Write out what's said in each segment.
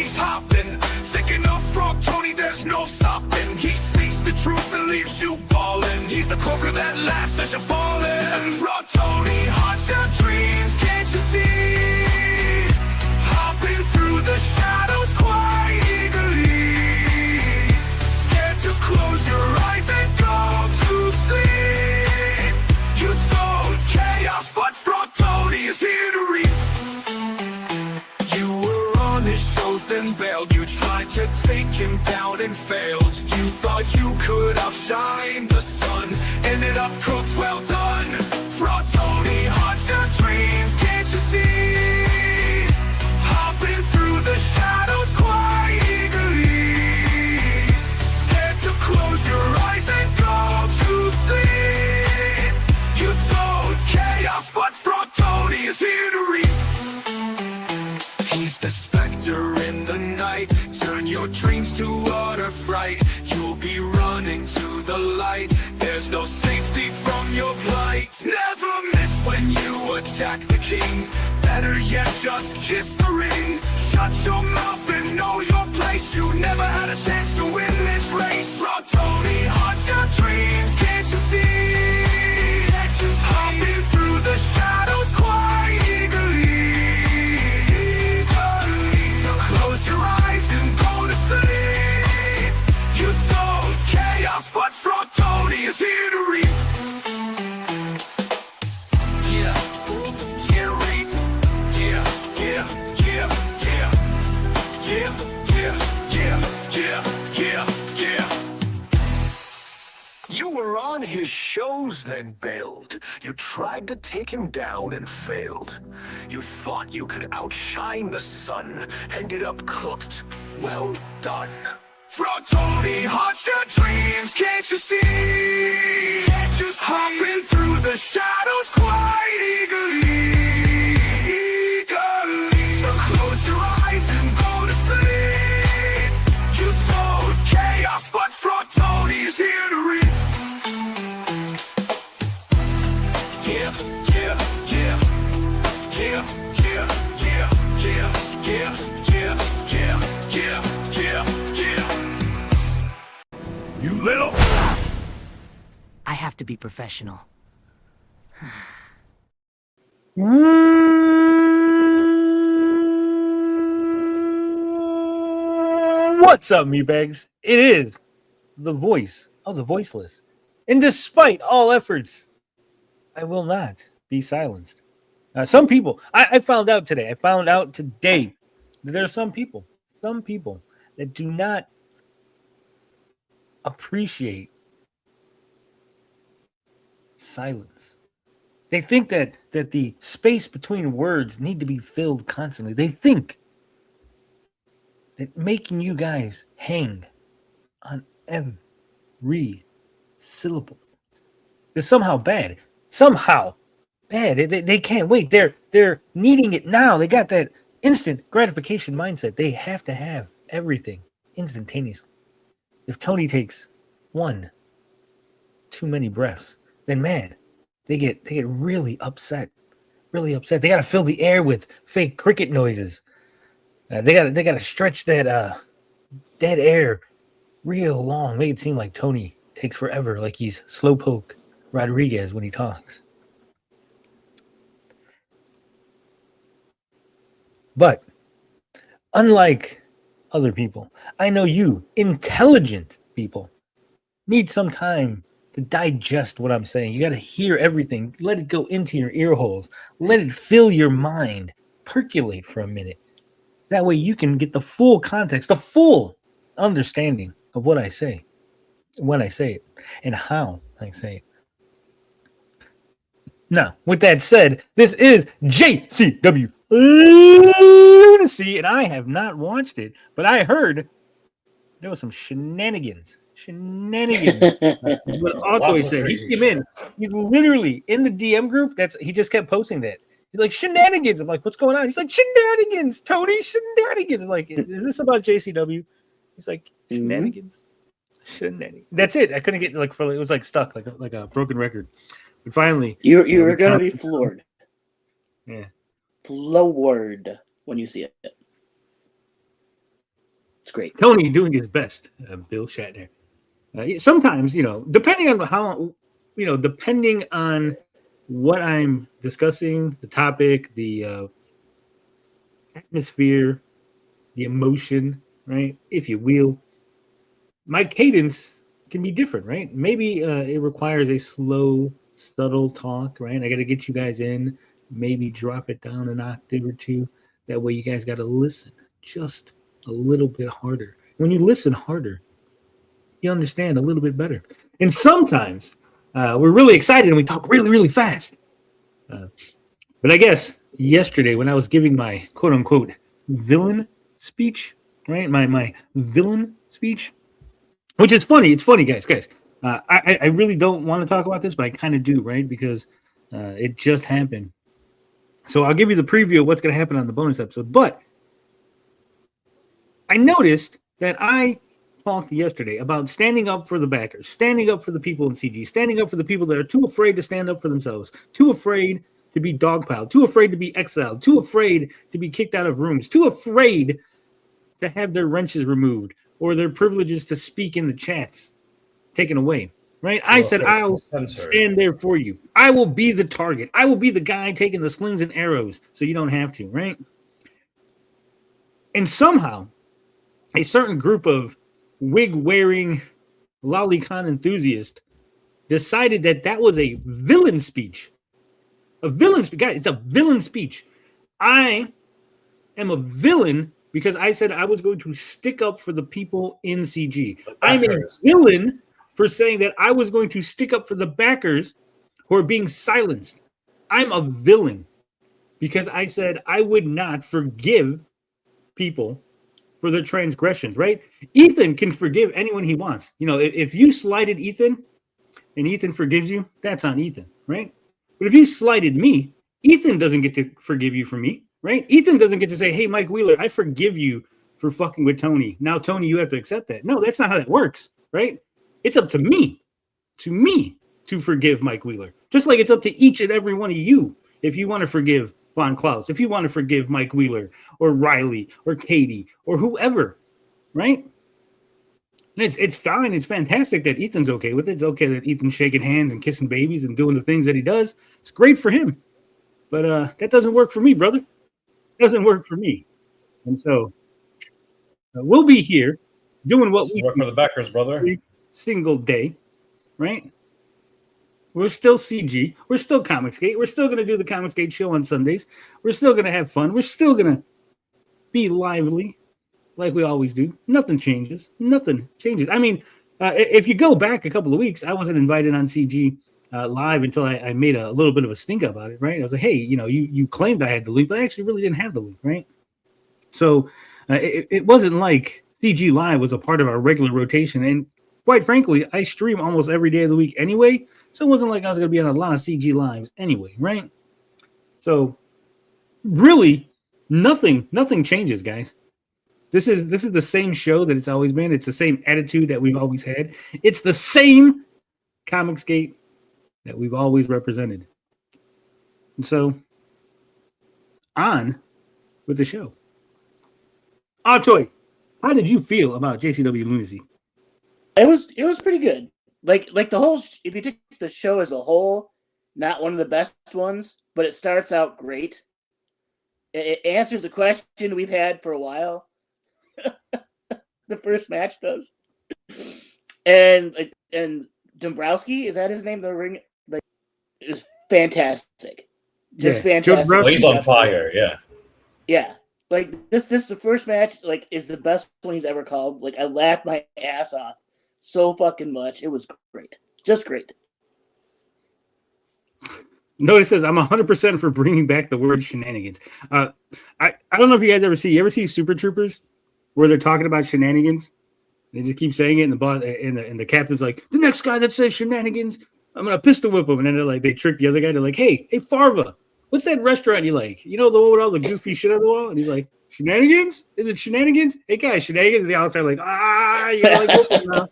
Tony's hopping. Thinking of Frog Tony, there's no stopping. He speaks the truth and leaves you ballin'. He's the croaker that laughs as you're falling. Frog Tony haunts your dreams, can't you see? Hopping through the shadows quite eagerly. Scared to close your eyes and go to sleep. You sowed chaos, but Frog Tony is here to reap. You were on his shows, then bailed. You tried to take him down and failed. You thought you could outshine the sun. Ended up cooked, well done. Frog Tony haunts your dreams, can't you see? Hopping through the shadows quite eagerly. Scared to close your eyes and go to sleep. You sowed chaos, but Frog Tony is here to reap. He's the specter in the night. Turn your dreams to utter fright. You'll be running to the light. There's no safety from your plight. Never miss when you attack the king. Better yet, just kiss the ring. Shut your mouth and know your place. You never had a chance to win this race. Frog Tony haunts your dreams, can't you see? Hopping through the shadows quite eagerly. So close your eyes and go to sleep. You sowed chaos, but Frog Tony is here to reap. Yeah, yeah, reap. Yeah, yeah, yeah, yeah. Yeah, yeah, yeah, yeah, yeah, yeah. You were on his shows, then bailed. You tried to take him down and failed. You thought you could outshine the sun. Ended up cooked. Well done. Frog Tony haunts your dreams, can't you see? Hopping through the shadows quite eagerly. So close your eyes and go to sleep. You sowed chaos, but Frog Tony is here to reap. Yeah, yeah, yeah. Yeah, yeah, yeah, yeah, yeah, yeah, yeah, yeah, yeah, yeah. You little... I have to be professional. What's up, meatbags? It is the voice of the voiceless. And despite all efforts, I will not be silenced. Some people, I found out today that there are some people that do not appreciate silence. They think that the space between words need to be filled constantly. They think that making you guys hang on every syllable is somehow bad. Somehow bad. They can't wait. They're needing it now. They got that instant gratification mindset. They have to have everything instantaneously. If Tony takes one too many breaths, then man, they get really upset. Really upset. They gotta fill the air with fake cricket noises. They gotta stretch that dead air real long. Make it seem like Tony takes forever, like he's Slowpoke Rodriguez when he talks. But unlike other people, I know you, intelligent people, need some time to digest what I'm saying. You got to hear everything. Let it go into your ear holes. Let it fill your mind. Percolate for a minute. That way you can get the full context, the full understanding of what I say, when I say it, and how I say it. Now, with that said, this is JCW Lunacy, and I have not watched it, but I heard there was some shenanigans. What Otto said. He came in. He literally in the DM group. He just kept posting that. He's like, shenanigans. I'm like, what's going on? He's like, shenanigans, Tony, shenanigans. I'm like, is this about JCW? He's like, shenanigans. Shenanigans. That's it. I couldn't get it was like stuck, like a broken record. But finally, you were gonna be floored. Yeah. Floored when you see it. It's great. Tony doing his best, Bill Shatner. Sometimes, depending on depending on what I'm discussing, the topic, the atmosphere, the emotion, right? If you will, my cadence can be different, right? Maybe it requires a slow, subtle talk, right? I got to get you guys in, maybe drop it down an octave or two. That way, you guys got to listen just a little bit harder. When you listen harder, you understand a little bit better. And sometimes we're really excited and we talk really, really fast. But I guess yesterday when I was giving my quote unquote villain speech, right? My villain speech, which is funny. It's funny, guys. I really don't want to talk about this, but I kind of do, right? Because it just happened. So I'll give you the preview of what's going to happen on the bonus episode. But I noticed that I talked yesterday about standing up for the backers, standing up for the people in CG, standing up for the people that are too afraid to stand up for themselves, too afraid to be dogpiled, too afraid to be exiled, too afraid to be kicked out of rooms, too afraid to have their wrenches removed or their privileges to speak in the chats taken away. Right? I said, I'll stand there for you. I will be the target. I will be the guy taking the slings and arrows so you don't have to, right? And somehow, a certain group of wig-wearing lolicon enthusiasts decided that was a villain speech. A villain speech. Guys, it's a villain speech. I am a villain because I said I was going to stick up for the people in CG. I'm a villain for saying that I was going to stick up for the backers who are being silenced. I'm a villain because I said I would not forgive people for their transgressions, right? Ethan can forgive anyone he wants. If you slighted Ethan and Ethan forgives you, that's on Ethan, right? But if you slighted me, Ethan doesn't get to forgive you for me, right? Ethan doesn't get to say, hey, Mike Wheeler, I forgive you for fucking with Tony. Now, Tony, you have to accept that. No, that's not how that works, right? It's up to me to forgive Mike Wheeler. Just like it's up to each and every one of you if you want to forgive Von Klaus, if you want to forgive Mike Wheeler or Riley or Katie or whoever, right? And it's fine. It's fantastic that Ethan's okay with it. It's okay that Ethan's shaking hands and kissing babies and doing the things that he does. It's great for him. But that doesn't work for me, brother. It doesn't work for me. And so we'll be here doing what we work for the backers, brother. Every single day, right? We're still CG. We're still Comicsgate. We're still going to do the Comicsgate show on Sundays. We're still going to have fun. We're still going to be lively like we always do. Nothing changes. Nothing changes. I mean, if you go back a couple of weeks, I wasn't invited on CG live until I made a little bit of a stink about it, right? I was like, hey, you claimed I had the link, but I actually really didn't have the link, right? So it wasn't like CG Live was a part of our regular rotation. And quite frankly, I stream almost every day of the week anyway. So it wasn't like I was going to be on a lot of CG Lives anyway, right? So really, nothing changes, guys. This is the same show that it's always been. It's the same attitude that we've always had. It's the same Comicsgate that we've always represented. And so, on with the show. Toy, how did you feel about JCW Lunacy? It was pretty good. Like the whole, if you take the show as a whole, not one of the best ones, but it starts out great. It answers the question we've had for a while. The first match does. And Dombrowski, is that his name? The ring, is fantastic. Just fantastic. Well, he's on fire, yeah. Yeah. Like this the first match, is the best one he's ever called. I laughed my ass off so fucking much. It was great. Just great. Notice says I'm 100% for bringing back the word shenanigans. I don't know if you guys ever see Super Troopers where they're talking about shenanigans. They just keep saying it, and the captain's like, the next guy that says shenanigans, I'm gonna pistol whip him. And then they trick the other guy. They're like, hey Farva, what's that restaurant you like? The one with all the goofy shit on the wall? And he's like, shenanigans? Is it shenanigans? Hey guys, shenanigans. And they all start like, you gotta whoop him now.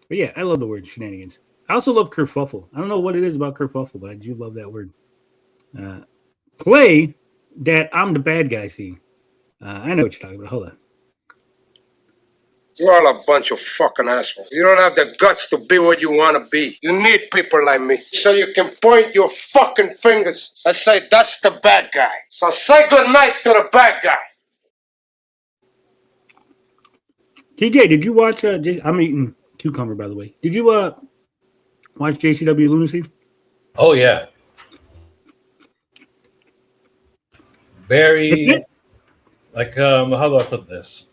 But yeah, I love the word shenanigans. I also love kerfuffle. I don't know what it is about kerfuffle, but I do love that word. Play that I'm the bad guy scene. I know what you're talking about. Hold on. You're all a bunch of fucking assholes. You don't have the guts to be what you want to be. You need people like me so you can point your fucking fingers and say, that's the bad guy. So say goodnight to the bad guy. TJ, did you watch? I'm eating cucumber, by the way. Did you watch JCW Lunacy? Oh yeah. Very like how do I put this?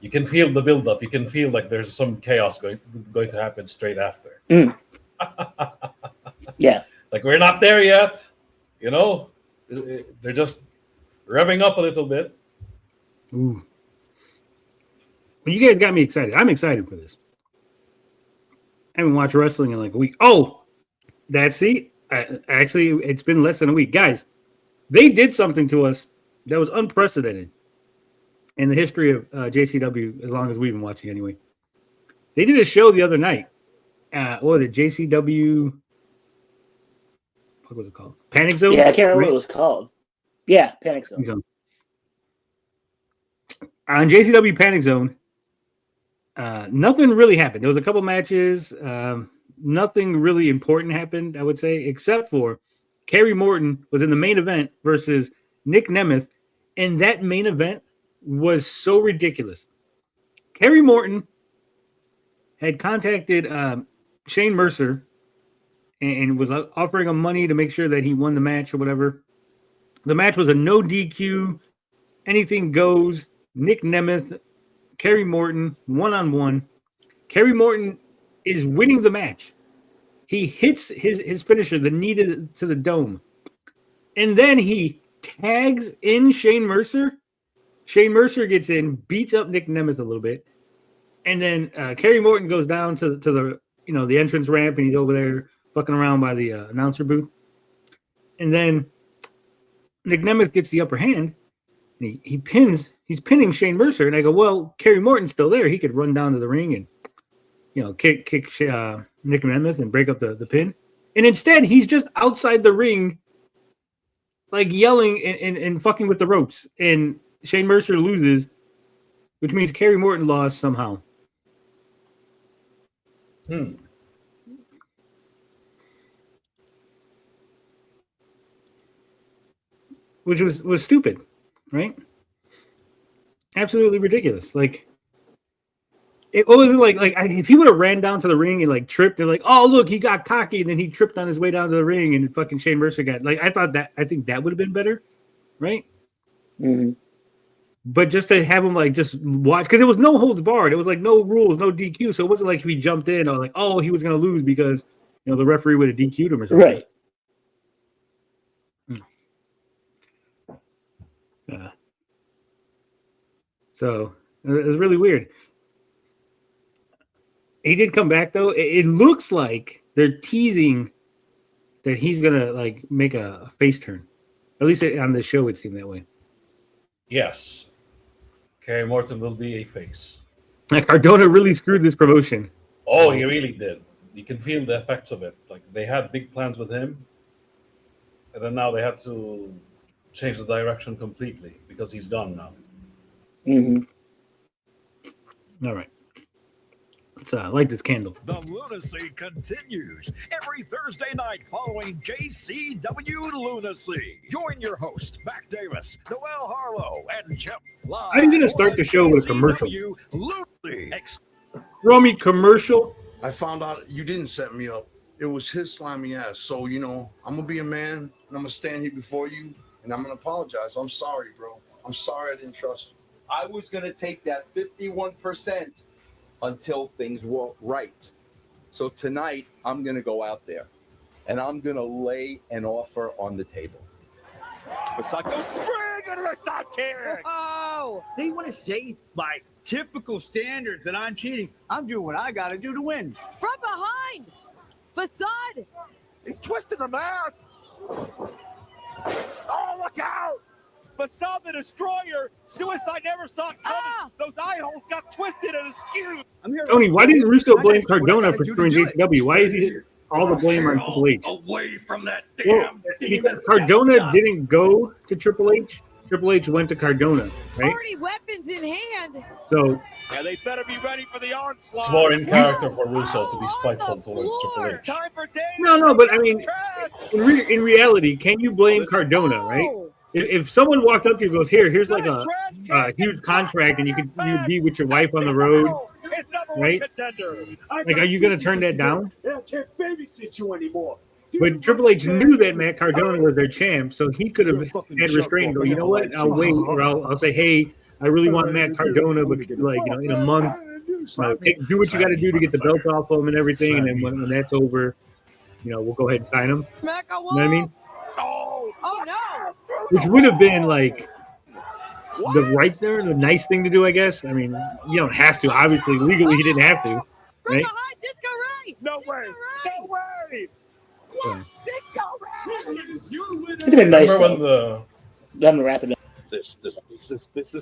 You can feel the build-up. You can feel like there's some chaos going to happen straight after. Yeah. Like we're not there yet, you know. They're just revving up a little bit. Ooh. Well, you guys got me excited. I'm excited for this. I haven't watched wrestling in like a week. Oh, actually, it's been less than a week. Guys, they did something to us that was unprecedented in the history of JCW, as long as we've been watching anyway. They did a show the other night. What was it? JCW. What was it called? Panic Zone? Yeah, I can't remember what it was called. Yeah, Panic Zone. On JCW Panic Zone, nothing really happened. There was a couple matches. Nothing really important happened, I would say, except for Kerry Morton was in the main event versus Nick Nemeth, and that main event was so ridiculous. Kerry Morton had contacted Shane Mercer and was offering him money to make sure that he won the match or whatever. The match was a no DQ, anything goes. Nick Nemeth, Kerry Morton, one-on-one. Kerry Morton is winning the match. He hits his finisher, the knee to the dome. And then he tags in Shane Mercer. Shane Mercer gets in, beats up Nick Nemeth a little bit. And then Kerry Morton goes down to the the entrance ramp, and he's over there fucking around by the announcer booth. And then Nick Nemeth gets the upper hand. And he's pinning Shane Mercer. And I go, well, Kerry Morton's still there. He could run down to the ring and kick Nick Nemeth and break up the pin. And instead, he's just outside the ring, like yelling and fucking with the ropes. And Shane Mercer loses, which means Kerry Morton lost somehow. Which was stupid, right? Absolutely ridiculous. Like, it wasn't like if he would have ran down to the ring and like tripped, they're like, oh look, he got cocky, and then he tripped on his way down to the ring, and fucking Shane Mercer got I think that would have been better, right? Mm-hmm. But just to have him like just watch, because it was no holds barred, it was like no rules, no DQ, so it wasn't like if he jumped in or like, oh, he was gonna lose because the referee would have DQ'd him or something, right? So it was really weird. He did come back though. It looks like they're teasing that he's gonna like make a face turn. At least on the show, it seemed that way. Yes. Kerry Morton will be a face. Like Cardona really screwed this promotion. Oh, he really did. You can feel the effects of it. Like they had big plans with him, and then now they had to change the direction completely because he's gone now. Mm-hmm. All right. Let's light this candle. The Lunacy continues every Thursday night following JCW Lunacy. Join your host, Mac Davis, Noel Harlow, and Chip live. I'm going to start the show with a commercial. Lunacy. Throw me commercial. I found out you didn't set me up. It was his slimy ass. So, I'm going to be a man, and I'm going to stand here before you, and I'm going to apologize. I'm sorry, bro. I'm sorry I didn't trust you. I was going to take that 51% until things were right. So tonight, I'm going to go out there, and I'm going to lay an offer on the table. Go spring into the sidekick. Oh, they want to say by typical standards that I'm cheating. I'm doing what I got to do to win. From behind, Facade. He's twisting the mask. Oh, look out! Facade the Destroyer. Suicide never saw it coming. Those eye holes got twisted and askew. Tony, why didn't Russo blame Cardona for screwing JCW? Why is he all the blame on Triple H? Away from that damn Well, because Cardona didn't go to Triple H Triple H went to Cardona, right? Already weapons in hand. So And they better be ready for the onslaught. It's more in character for Russo to be spiteful the towards Triple floor. H. Time for Dave. no, but I mean, in reality, can you blame Cardona, right? Oh. If someone walked up to you and goes, here's like a huge contract, and you be with your wife on the road, right? Like, are you going to turn that down? I can't babysit you anymore. But Triple H knew that Matt Cardona was their champ, so he could have had restraint and go, you know what? I'll wait, or I'll say, hey, I really want Matt Cardona, but like, you know, in a month, do what you got to do to get the belt off him and everything, and then when that's over, you know, we'll go ahead and sign him. You know what I mean? Oh no! Which would have been like the nice thing to do, I guess. I mean, you don't have to. Obviously, legally, he didn't have to, From right? behind, Disco Ray! No way! No way! So, Disco Ray! It'd have been nice. Remember when Them to wrap it up. This is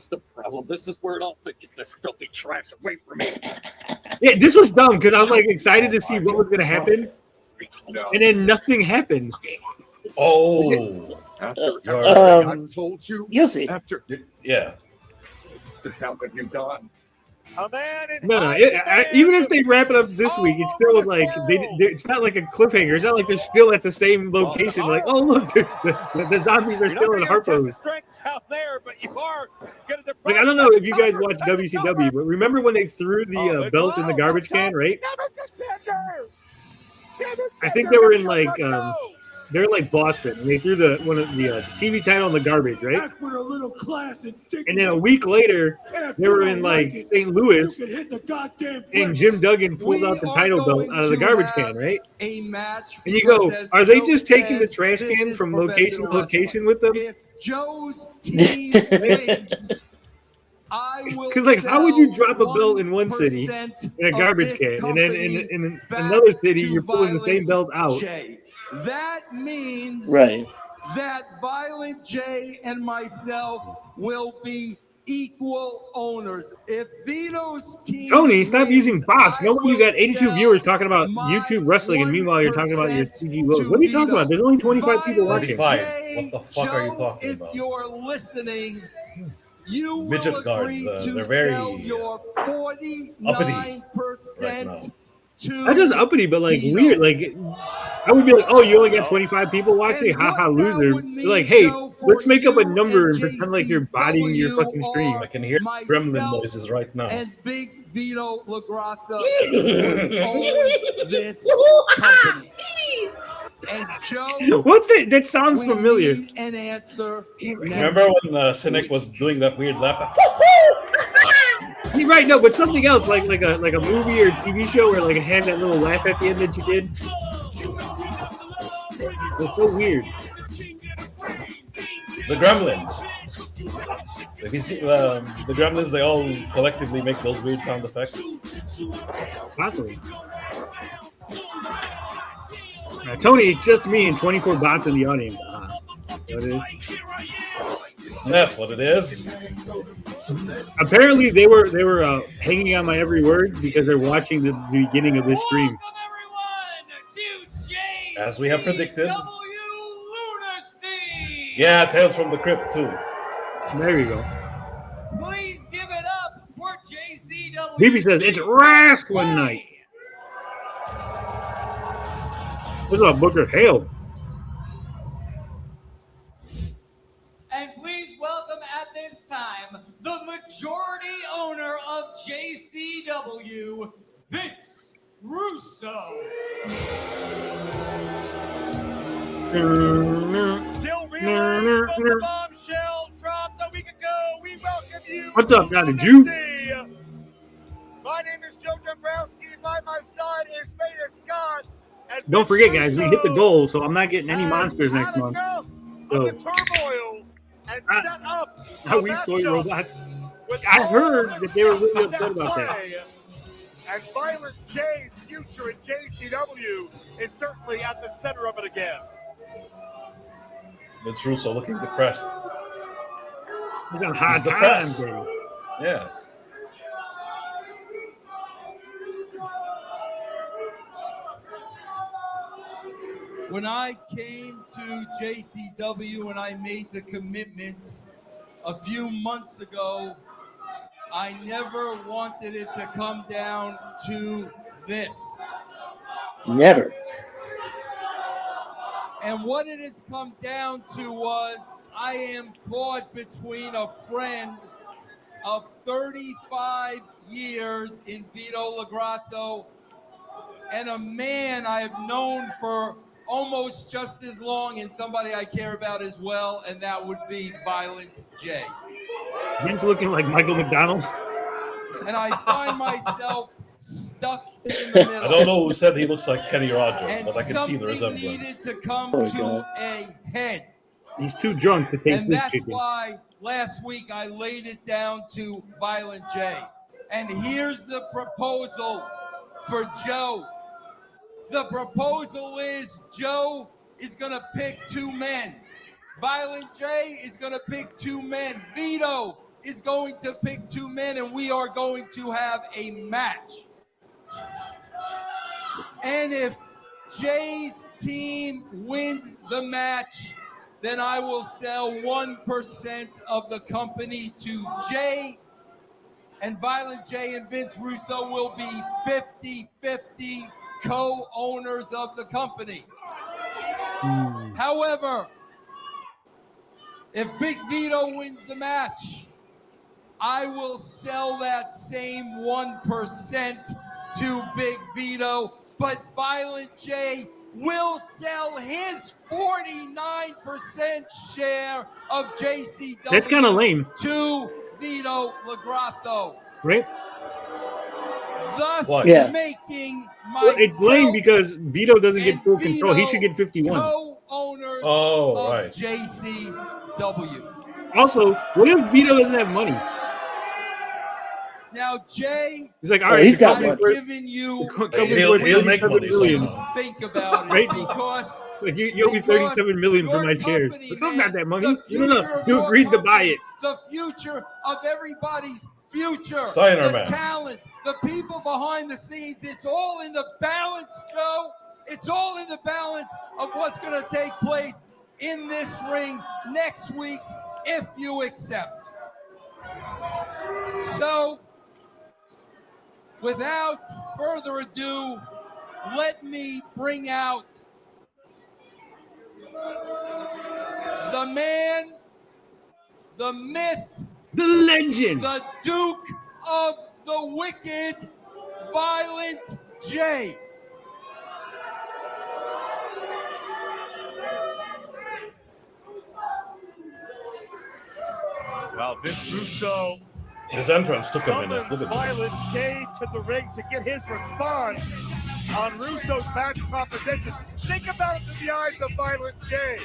the problem. This is where it all fits. Get this filthy trash away from me. yeah, this was dumb because I was like excited to see what was going to happen, and then nothing happened. I told you. You'll see. After yeah. sit down with you, Don. A man in No, even if they wrap it up this week, it's still like it's not like a cliffhanger. It's not like they're still at the same location. Like, oh look, the zombies are still in Harpo's. strength out there, but you are gonna Like, I don't know if you guys watch WCW, but remember when they threw the belt in the garbage can, right? I think they were in like they're like Boston, and they threw the TV title in the garbage, right? That's where a little class and And then a week later, they were in like St. Louis, and Jim Duggan pulled out the title belt out of the garbage can, right? A match. And you go, because, as are they Joe just taking the says, trash this can is from location to professional location with them? If Joe's team wins, I will. Because like, how would you drop a belt in one city 1% in a garbage can, and then in another city you're pulling the same belt out? J. That means Right. that Violent J and myself will be equal owners. If Vito's team Tony, stop wins, using bots. No wonder you got I will 82 viewers talking about my YouTube wrestling, and meanwhile you're talking about your 1% TV load. What are you talking about? There's only 25 people watching. 25. What the fuck are you talking If about? you're listening, you Midget will guards, agree to they're very sell your 49% to Not just uppity, but like weird. Like, I would be like, oh, you only got 25 people watching? Ha loser. They're like, hey, let's make up a number and pretend like you're bodying your fucking stream. I can hear gremlin noises right now. And Big Vito LaGrassa own this company. And Joe, What's that? That sounds we familiar. need an answer. Remember when Cynic was doing that weird laugh? You're right, no, but something else, like a movie or TV show where like it had that little laugh at the end that you did. It's so weird. The Gremlins. If you see the Gremlins, they all collectively make those weird sound effects. Possibly. Tony, it's just me and 24 bots in the audience. That's what it is. Apparently, they were hanging on my every word because they're watching the beginning of this stream. As we have predicted. Yeah, Tales from the Crypt too. There you go. Please give it up for JCW. BB says it's wrestling night. What's up, Booker? Hail. And please welcome at this time the majority owner of JCW, Vince Russo. Still reeling from the bombshell dropped a week ago. We welcome you. What's up, got a Jew? My name is Joe Dombrowski. By my side is Veda Scott. Don't forget, guys, we hit the goal, so I'm not getting any monsters next month. So, Turmoil and set up how we score robots. I heard that they were really upset about that. And Violent J's future in JCW is certainly at the center of it again. Vince Russo looking depressed. He's on hard He's times, depressed. baby. Yeah. When I came to JCW and I made the commitment a few months ago, I never wanted it to come down to this. Never. And what it has come down to was I am caught between a friend of 35 years in Vito LaGrasso and a man I have known for almost just as long and somebody I care about as well, and that would be Violent J. Vince looking like Michael McDonald. And I find myself stuck in the middle. I don't know who said he looks like Kenny Rogers, And but I can see the something resemblance. needed to come Oh, to God. a head. He's too drunk to taste And this that's chicken. why last week I laid it down to Violent J. And here's the proposal for Joe. The proposal is Joe is going to pick two men. Violent J is going to pick two men. Vito is going to pick two men, and we are going to have a match. And if Jay's team wins the match, then I will sell 1% of the company to Jay, and Violent J and Vince Russo will be 50-50 co-owners of the company. However, if Big Vito wins the match, I will sell that same 1% to Big Vito, but Violent J will sell his 49% share of JCW. That's kind of lame. To Vito LaGrasso. Right? Thus Yeah. making Well, it's lame myself because Vito doesn't get full Vito control. He should get 51. co-owners Oh, of right. JCW. Also, what if Vito doesn't have money? Now, Jay, He's like, all Oh, right, he's the got company's money. worth- giving you the company's He'll- worth he'll make 37 money. million. think about it Right? because Like you owe me 37 million for my shares. company, But that's man, not that money. the You don't know. future of You your agreed to buy company, it. The future of everybody's future. Steiner, the man. talent, the people behind the scenes. It's all in the balance, Joe. It's all in the balance of what's going to take place in this ring next week if you accept. So, without further ado, let me bring out the man, the myth, The legend. the Duke of the Wicked, Violent J. Well, Vince Russo His entrance took a minute. summons Look at this. Violent J to the ring to get his response on Russo's match proposition. Think about it through the eyes of Violent J.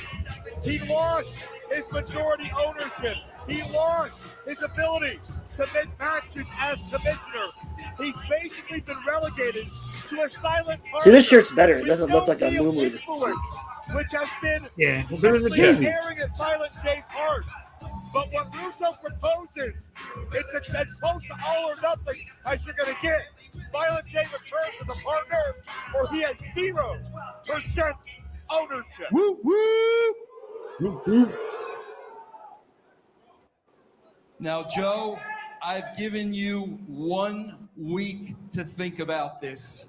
He lost his majority ownership. He lost his ability to make matches as commissioner. He's basically been relegated to a silent partner. See, this shirt's better. It with doesn't look like a no Moon influence, which has been Yeah, well, there's a simply jersey. tearing at Violent J's heart. But what Russo proposes, it's as close to all or nothing as you're going to get. Violent J returns as a partner, or he has 0% ownership. Woo, woo. Woo, woo. Now, Joe, I've given you 1 week to think about this.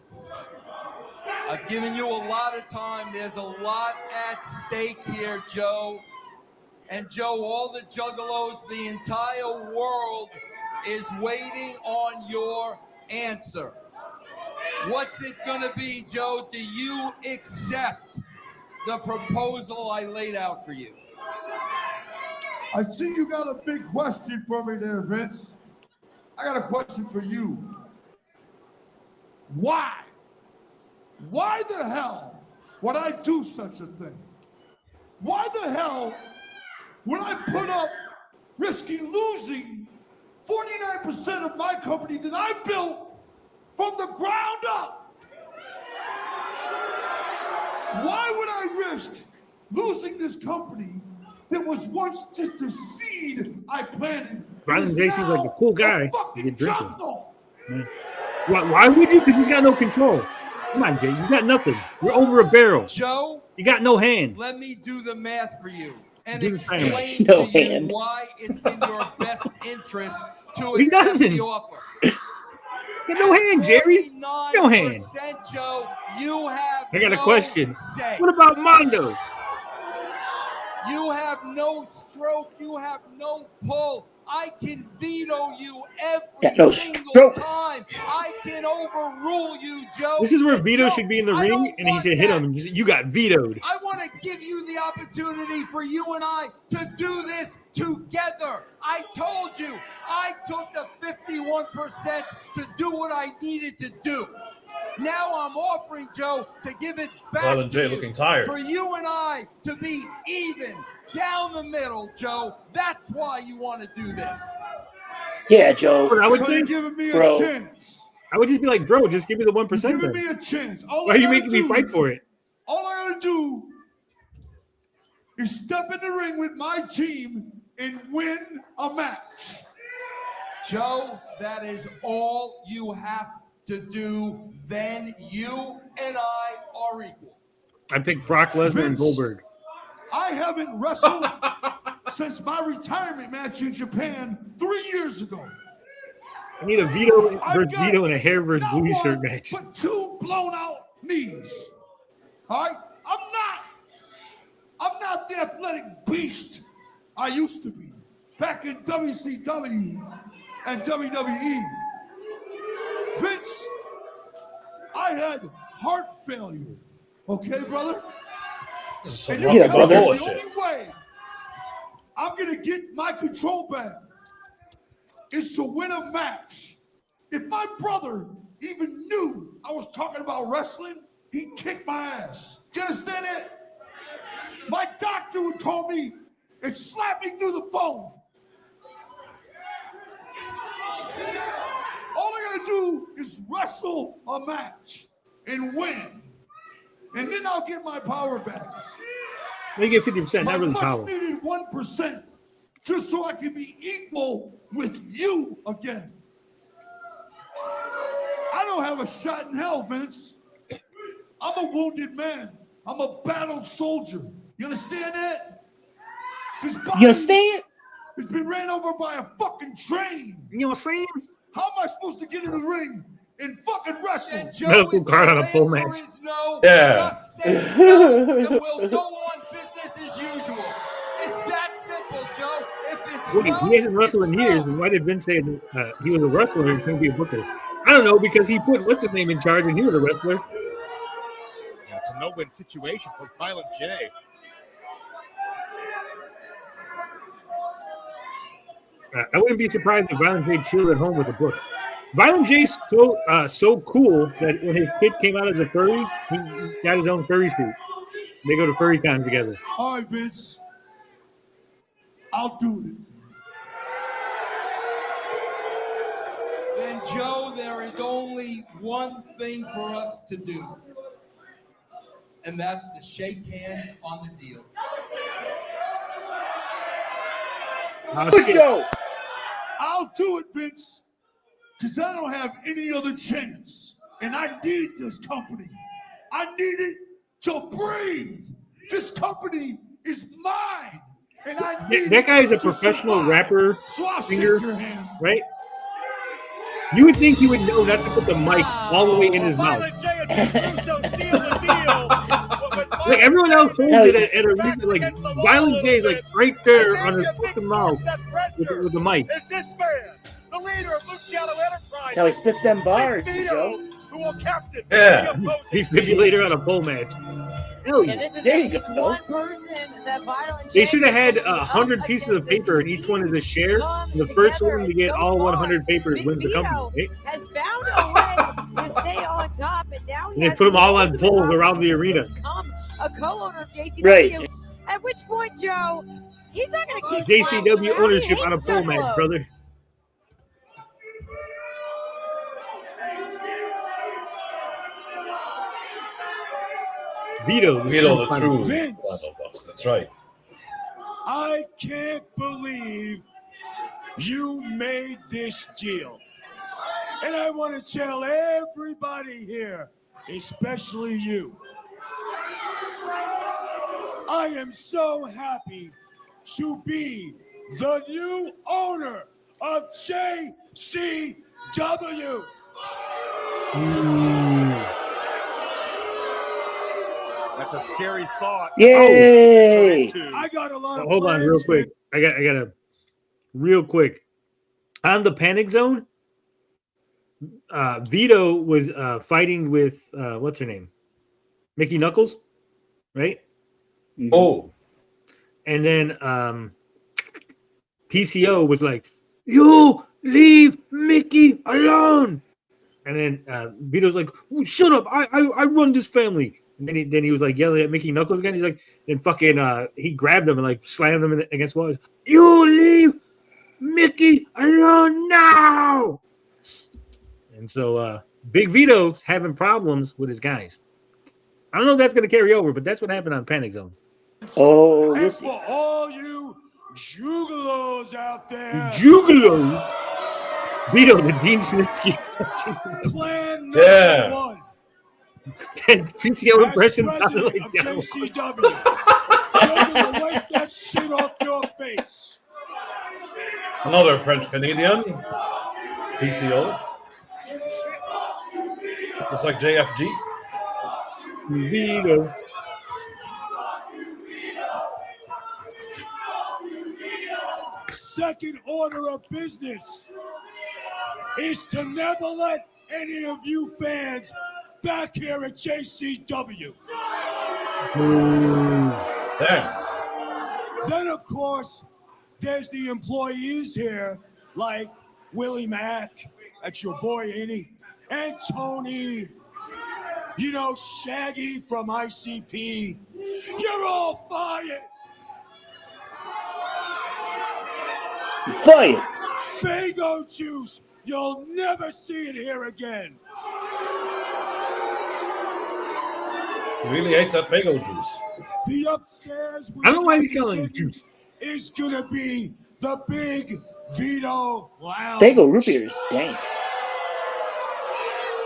I've given you a lot of time. There's a lot at stake here, Joe. And Joe, all the juggalos, the entire world is waiting on your answer. What's it gonna be, Joe? Do you accept the proposal I laid out for you? I see you got a big question for me there, Vince. I got a question for you. Why? Why the hell would I do such a thing? Why the hell would I put up risking losing 49% of my company that I built from the ground up? Why would I risk losing this company that was once just a seed I planted? Violent J seems like a cool guy. A You fucking get drinking. jungle. Man. Why would you? Because he's got no control. Come on, Jay. You got nothing. You're over a barrel. Joe, You got no hand. let me do the math for you. and Do the sign explain No to you hand. why it's in your best interest to He accept doesn't. the offer. Got no hand, Jerry. No hand. 49%, Joe, you have I got a no question. say. What about Mondo? You have no stroke. You have no pull. I can veto you every no single stroke. time. I can overrule you, Joe. This is where And Vito Joe, should be in the I ring, don't and he want should hit that. him. And just, you got vetoed. I want to give you the opportunity for you and I to do this together. I told you I took the 51% to do what I needed to do. Now I'm offering, Joe, to give it back Violent to J you. looking tired. For you and I to be even, down the middle, Joe. That's why you want to do this. Yeah, Joe. I would So say, you're giving me a Bro. chance. I would just be like, bro, just give me the You're 1%. giving Then. me a chance. All Why I are you gotta making me do- fight for it? All I gotta do is step in the ring with my team and win a match. Joe, that is all you have to do. Then you and I are equal. I picked Brock Lesnar and Vince. Goldberg. I haven't wrestled since my retirement match in Japan 3 years ago. I need a Vito I've versus got Vito and a hair versus not blue shirt one, match. but 2 blown out knees. All right? I'm not the athletic beast I used to be back in WCW and WWE. Vince, I had heart failure. Okay, brother? This is some And Rocky Yeah, Balboa brother. the shit. only way I'm gonna get my control back is to win a match. If my brother even knew I was talking about wrestling, he'd kick my ass. Do you understand that? My doctor would call me and slap me through the phone. All I gotta do is wrestle a match and win. And then I'll get my power back. They get 50%, My not really much power. needed 1%, just so I can be equal with you again. I don't have a shot in hell, Vince. I'm a wounded man. I'm a battled soldier. You understand that? This body You understand? has been ran over by a fucking train. You know what I'm saying? How am I supposed to get in the ring and fucking wrestle? Medical card on a pole match. No, Yeah. just say no, and we'll go on business as usual. It's that simple, Joe. If it's Wait, no, he hasn't wrestled in it's years. no. And why did Vince say that he was a wrestler and couldn't be a booker? I don't know, because he put what's his name in charge and he was a wrestler. Yeah, it's a no-win situation for Violent J. I wouldn't be surprised if Violent J chilled at home with a book. Violent J's so cool that when his kid came out as a furry, he got his own furry suit. They go to furry con together. All right, Vince. I'll do it. Then, Joe, there is only one thing for us to do, and that's to shake hands on the deal. Oh, Good shit. Joe. I'll do it, Vince, because I don't have any other chance. And I need this company. I need it to breathe. This company is mine. And I need That guy is a it to professional survive. rapper, So I'll singer, shake your hand. right? You would think he would know not to put the mic all the way in his mouth. Violent J and Russo seal the deal. Like everyone else holds it at a reason. Like Violent J is like right there on his fucking mouth with the mic. Is this man, the leader of Luciano Enterprise? That's how he spits them bars, Vito, Joe. who will captain Yeah. the opposing Defibrillator on a pole match. Hell Yeah, yeah. this is There at you least go. one person that Violent They J should have had is 100 up pieces of against. paper, and each one is a share. And the first Together, one to and get so all far, 100 papers Big wins the Vito company. Right? has found a way to stay on top, and now he And they has put them the all on ultimate poles around the opportunity arena. to become a co-owner of JCW. Right. At which point, Joe, he's not going to keep JCW flying around. ownership He on a hates pole Chuck match, Lowe. brother. Vito, Vito, the true Vince. battle boss. That's right. I can't believe you made this deal. And I want to tell everybody here, especially you, I am so happy to be the new owner of JCW. That's a scary thought. Yay! I got a lot of Hold on, real quick. I got a real quick on the Panic Zone. Vito was fighting with what's her name, Mickey Knuckles, right? Oh, and then PCO was like, "You leave Mickey alone," and then Vito's like, "Oh, shut up! I run this family." And then he was like yelling at Mickey Knuckles again. He's like, then fucking he grabbed him and like slammed him against walls. "You leave Mickey alone now!" And so Big Vito's having problems with his guys. I don't know if that's going to carry over, but that's what happened on Panic Zone. Oh, and for all you jugalos out there, Jugalo, Vito, the Dean Snitsky. plan number one. PCO impression sounded like JCW. You're gonna wipe that shit off your face. another French Canadian, PCO. Just like JFG. Vito. Second order of business is to never let any of you fans back here at JCW. Damn. Then, of course, there's the employees here, like Willie Mack, that's your boy, ain't he? And Tony, you know, Shaggy from ICP. You're all fired. Fired. Fago juice, you'll never see it here again. He really hates that Fago juice. The upstairs I don't know why he's calling it juice. is gonna be the Big Vito Lounge. Fago root beer is dank.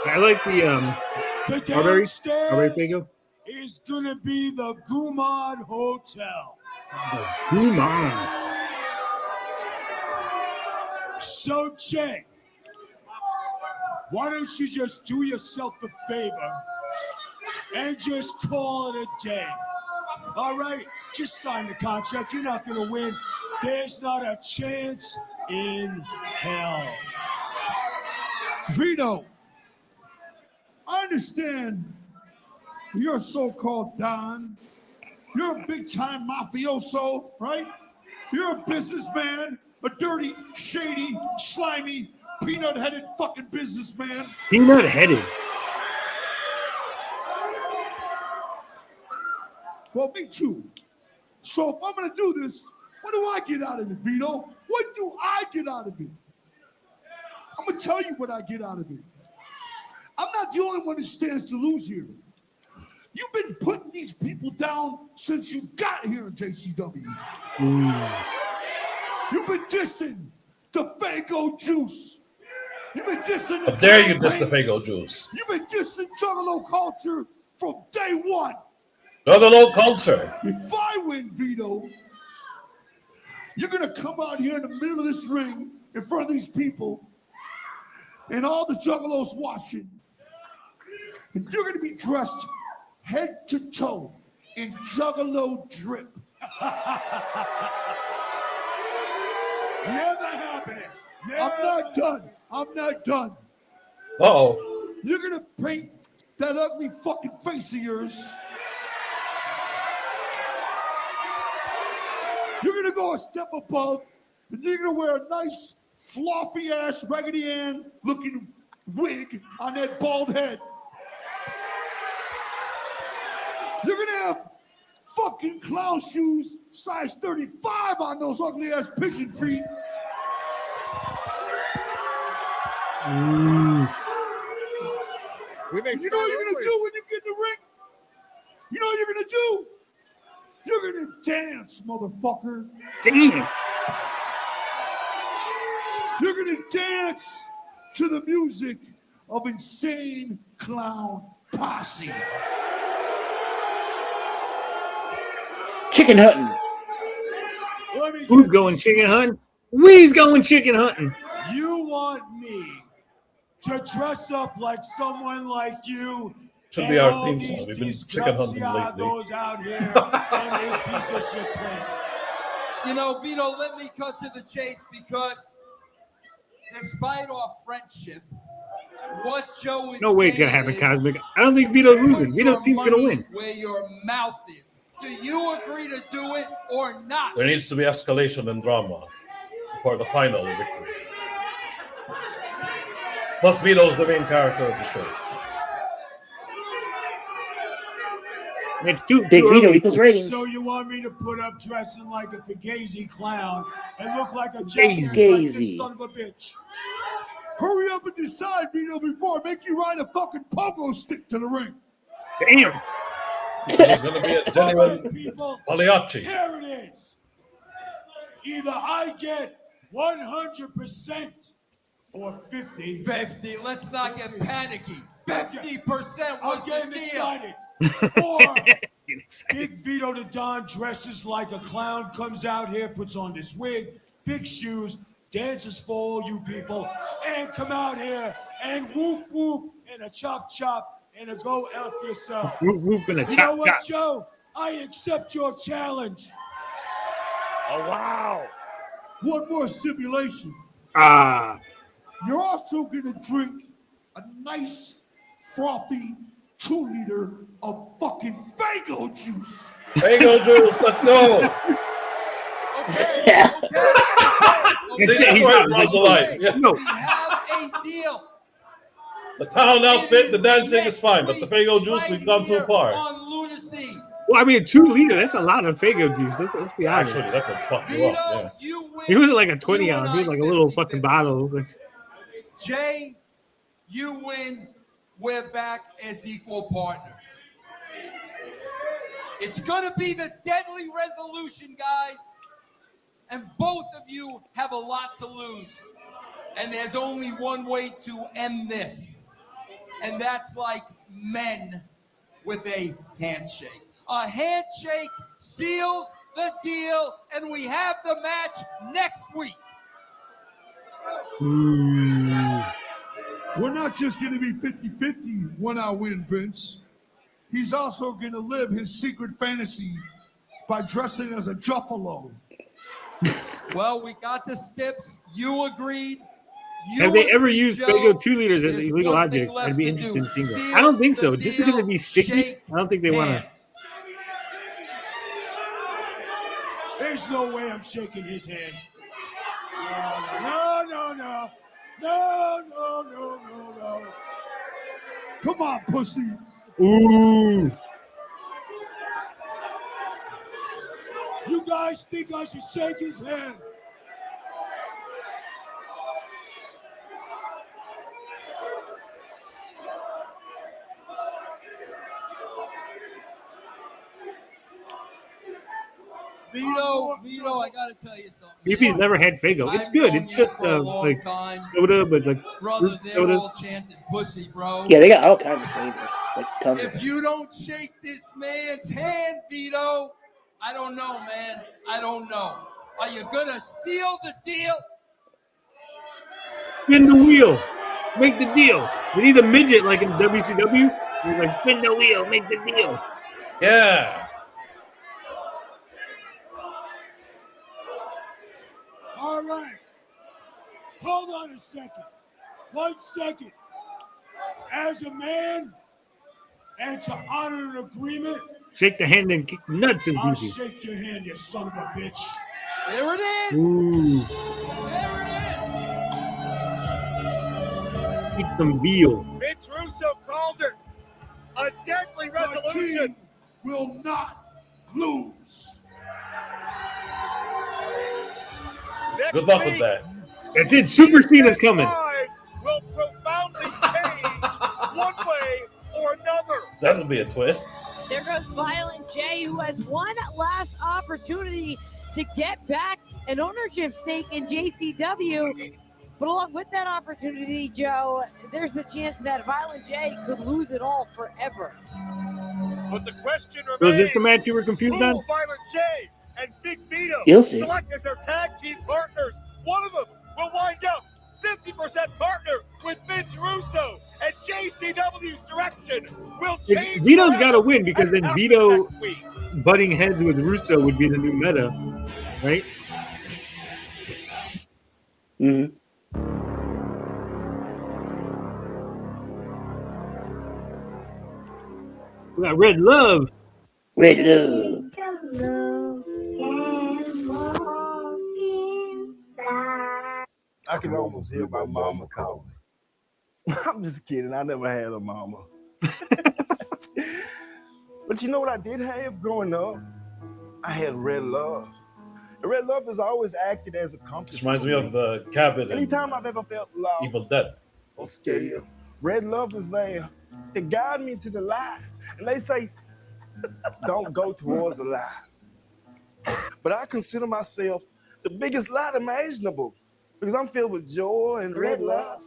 I like the Strawberry Fago. Is gonna be the Gumad Hotel. Gumad. So, Jay, why don't you just do yourself a favor and just call it a day? All right? Just sign the contract. You're not going to win. There's not a chance in hell. Vito, I understand you're a so-called Don. You're a big-time mafioso, right? You're a businessman. A dirty, shady, slimy, peanut-headed fucking businessman. Peanut-headed. Well, me too. So if I'm gonna do this, what do I get out of it, Vito? What do I get out of it? I'm gonna tell you what I get out of it. I'm not the only one that stands to lose here. You've been putting these people down since you got here in JCW. You've been dissing the Fago juice. You've been dissing the How dare you diss the Fago juice? You've been dissing Juggalo culture from day one. Juggalo culture. If I win, Vito, you're going to come out here in the middle of this ring in front of these people and all the Juggalos watching. And you're going to be dressed head to toe in Juggalo drip. Never happening. Never. I'm not done. I'm not done. Uh-oh. You're going to paint that ugly fucking face of yours. You're going to go a step above, and you're going to wear a nice, floppy-ass, Raggedy Ann-looking wig on that bald head. You're going to have fucking clown shoes, size 35 on those ugly-ass pigeon feet. We make You know what you're going to do when you get in the ring? You know what you're going to do? You're going to dance, motherfucker. Damn. You're going to dance to the music of Insane Clown Posse. Chicken hunting. let me Who's get going this chicken straight. hunting? We's going chicken hunting. You want me to dress up like someone like you Should and be our all theme these song. We've been chicken hunting lately. desgraciados out here in this piece of shit place? You know, Vito, let me cut to the chase because despite our friendship, what Joe is No way it's gonna saying happen, is, Cosmic. I don't think Vito's put losing. Vito's your team's gonna money win. where your mouth is. Do you agree to do it or not? There needs to be escalation and drama for the final victory. Plus, Vito's the main character of the show. It's too Big too Vito early. equals ratings. So you want me to put up dressing like a Fugazi clown and look like a Fugazi. jackass like this son of a bitch? Hurry up and decide, Vito, before I make you ride a fucking pogo stick to the ring. Damn. There's going to be a All genuine right, people. Pagliacci. Here it is. Either I get 100% or 50. 50. Let's not get panicky. 50% was I'm the getting deal. excited. Or Big Vito the Don dresses like a clown, comes out here, puts on this wig, big shoes, dances for all you people, and come out here and whoop whoop and a chop chop and a go elf yourself. Whoop whoop and a You know chop what, chop. Joe? I accept your challenge. Oh, wow. One more simulation. Ah. You're also going to drink a nice, frothy 2-liter of fucking Fago juice. Fago juice, let's go. Okay. See, that's why it runs alive. Yeah. No. We have a deal. The clown outfit, the dancing is fine, but the Fago juice, we've gone too far. On Lunacy. Well, I mean, 2 liter, that's a lot of Fago juice. Let's be honest. Actually, that would fuck you up. Yeah. Vito, you win. It wasn't like a 20 You ounce. and It was I like a little 50-50. fucking bottle. It was like, Jay, you win. We're back as equal partners. It's going to be the deadly resolution, guys. And both of you have a lot to lose. And there's only one way to end this. And that's like men with a handshake. A handshake seals the deal, and we have the match next week. We're not just going to be 50-50 when I win, Vince. He's also going to live his secret fantasy by dressing as a Juffalo. Well, we got the steps. You agreed. have they ever used Joe, Fago 2 liters as there's illegal one thing object? left I'd be to interested do. in seeing that. Seal I don't think the so. Just because deal, it'd be sticky, shake I don't think they want to. hands. There's no way I'm shaking his hand. No. Come on, pussy. Ooh. You guys think I should shake his hand? Vito, I gotta tell you something. BP's never had Fago. It's I've good. known It's you just for a long like time. soda, but like Brother, fruit they're soda. all chanting pussy, bro. Yeah, they got all kinds of flavors. Like tons of If you don't shake this man's hand, Vito, I don't know, man. I don't know. Are you gonna seal the deal? Spin the wheel. Make the deal. We need a midget like in WCW. We're like, spin the wheel, make the deal. Yeah. All right. Hold on a second. 1 second. As a man, and to honor an agreement, Shake the hand and kick nuts, says I'll BP. shake your hand, you son of a bitch. There it is. Ooh. There it is. Eat some veal. Vince Russo called it a deadly My resolution. team will not lose. Next Good luck with week, that. That's it. Super Cena's coming. lives will profoundly change one way or another. That'll be a twist. There goes Violent J, who has one last opportunity to get back an ownership stake in JCW. But along with that opportunity, Joe, there's the chance that Violent J could lose it all forever. But the question So is remains, this the match you were confused who on? will Violent J and Big Vito You'll see. select as their tag team partners. One of them will wind up 50% partner with Vince Russo, and JCW's direction will change. Vito's got to forever win because as then it Vito happens next week. butting heads with Russo would be the new meta, right? Mm-hmm. We got Red Love. Red Love. I can almost hear my mama calling. I'm just kidding. I never had a mama. But you know what I did have growing up? I had Red Love. And Red Love has always acted as a compass. This reminds me of the Gabbing Anytime I've ever felt lost Evil Dead. or scared, Red Love is there to guide me to the light. And they say, don't go towards the light. But I consider myself the biggest light imaginable because I'm filled with joy and red love.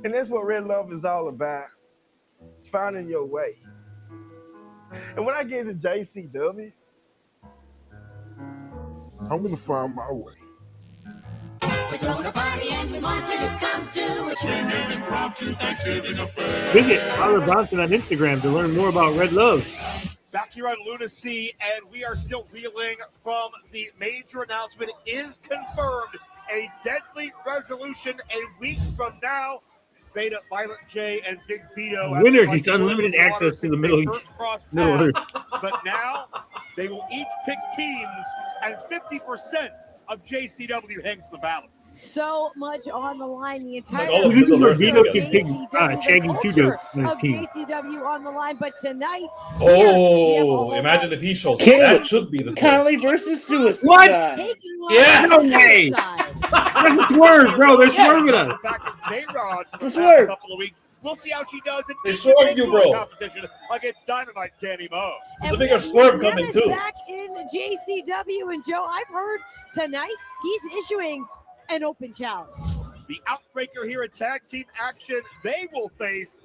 And that's what Red Love is all about, finding your way. And when I get to JCW, I'm gonna find my way. We're throwing a party and we want you to come to a swinging impromptu Thanksgiving affair. Visit Tyler Bronson on Instagram to learn more about Red Love. Back here on Lunacy, and we are still reeling from the major announcement. Is confirmed a deadly resolution a week from now. Beta, Violent J, and Big Vito. Winner gets unlimited access to the Middle Earth. But now they will each pick teams, and 50% of JCW hangs the balance. So much on the line. The entire all of This is where Middle Vito Earth can pick JCW, Shaggy the Tudo culture of team. JCW on the line. But tonight, Oh, imagine if he shows up. That should be the Conley twist. versus Suicide. What? Yes! No way! There's a swerve, bro. They're swerving us. Back in J-Rod for the It's a past swerve. couple of weeks. We'll see how she does in They swerved you, individual bro. competition against Dynamite Danny Moe. There's a bigger swerve Them coming is too. back in JCW, and Joe, I've heard tonight he's issuing an open challenge. The Outbreaker here at Tag Team Action, they will face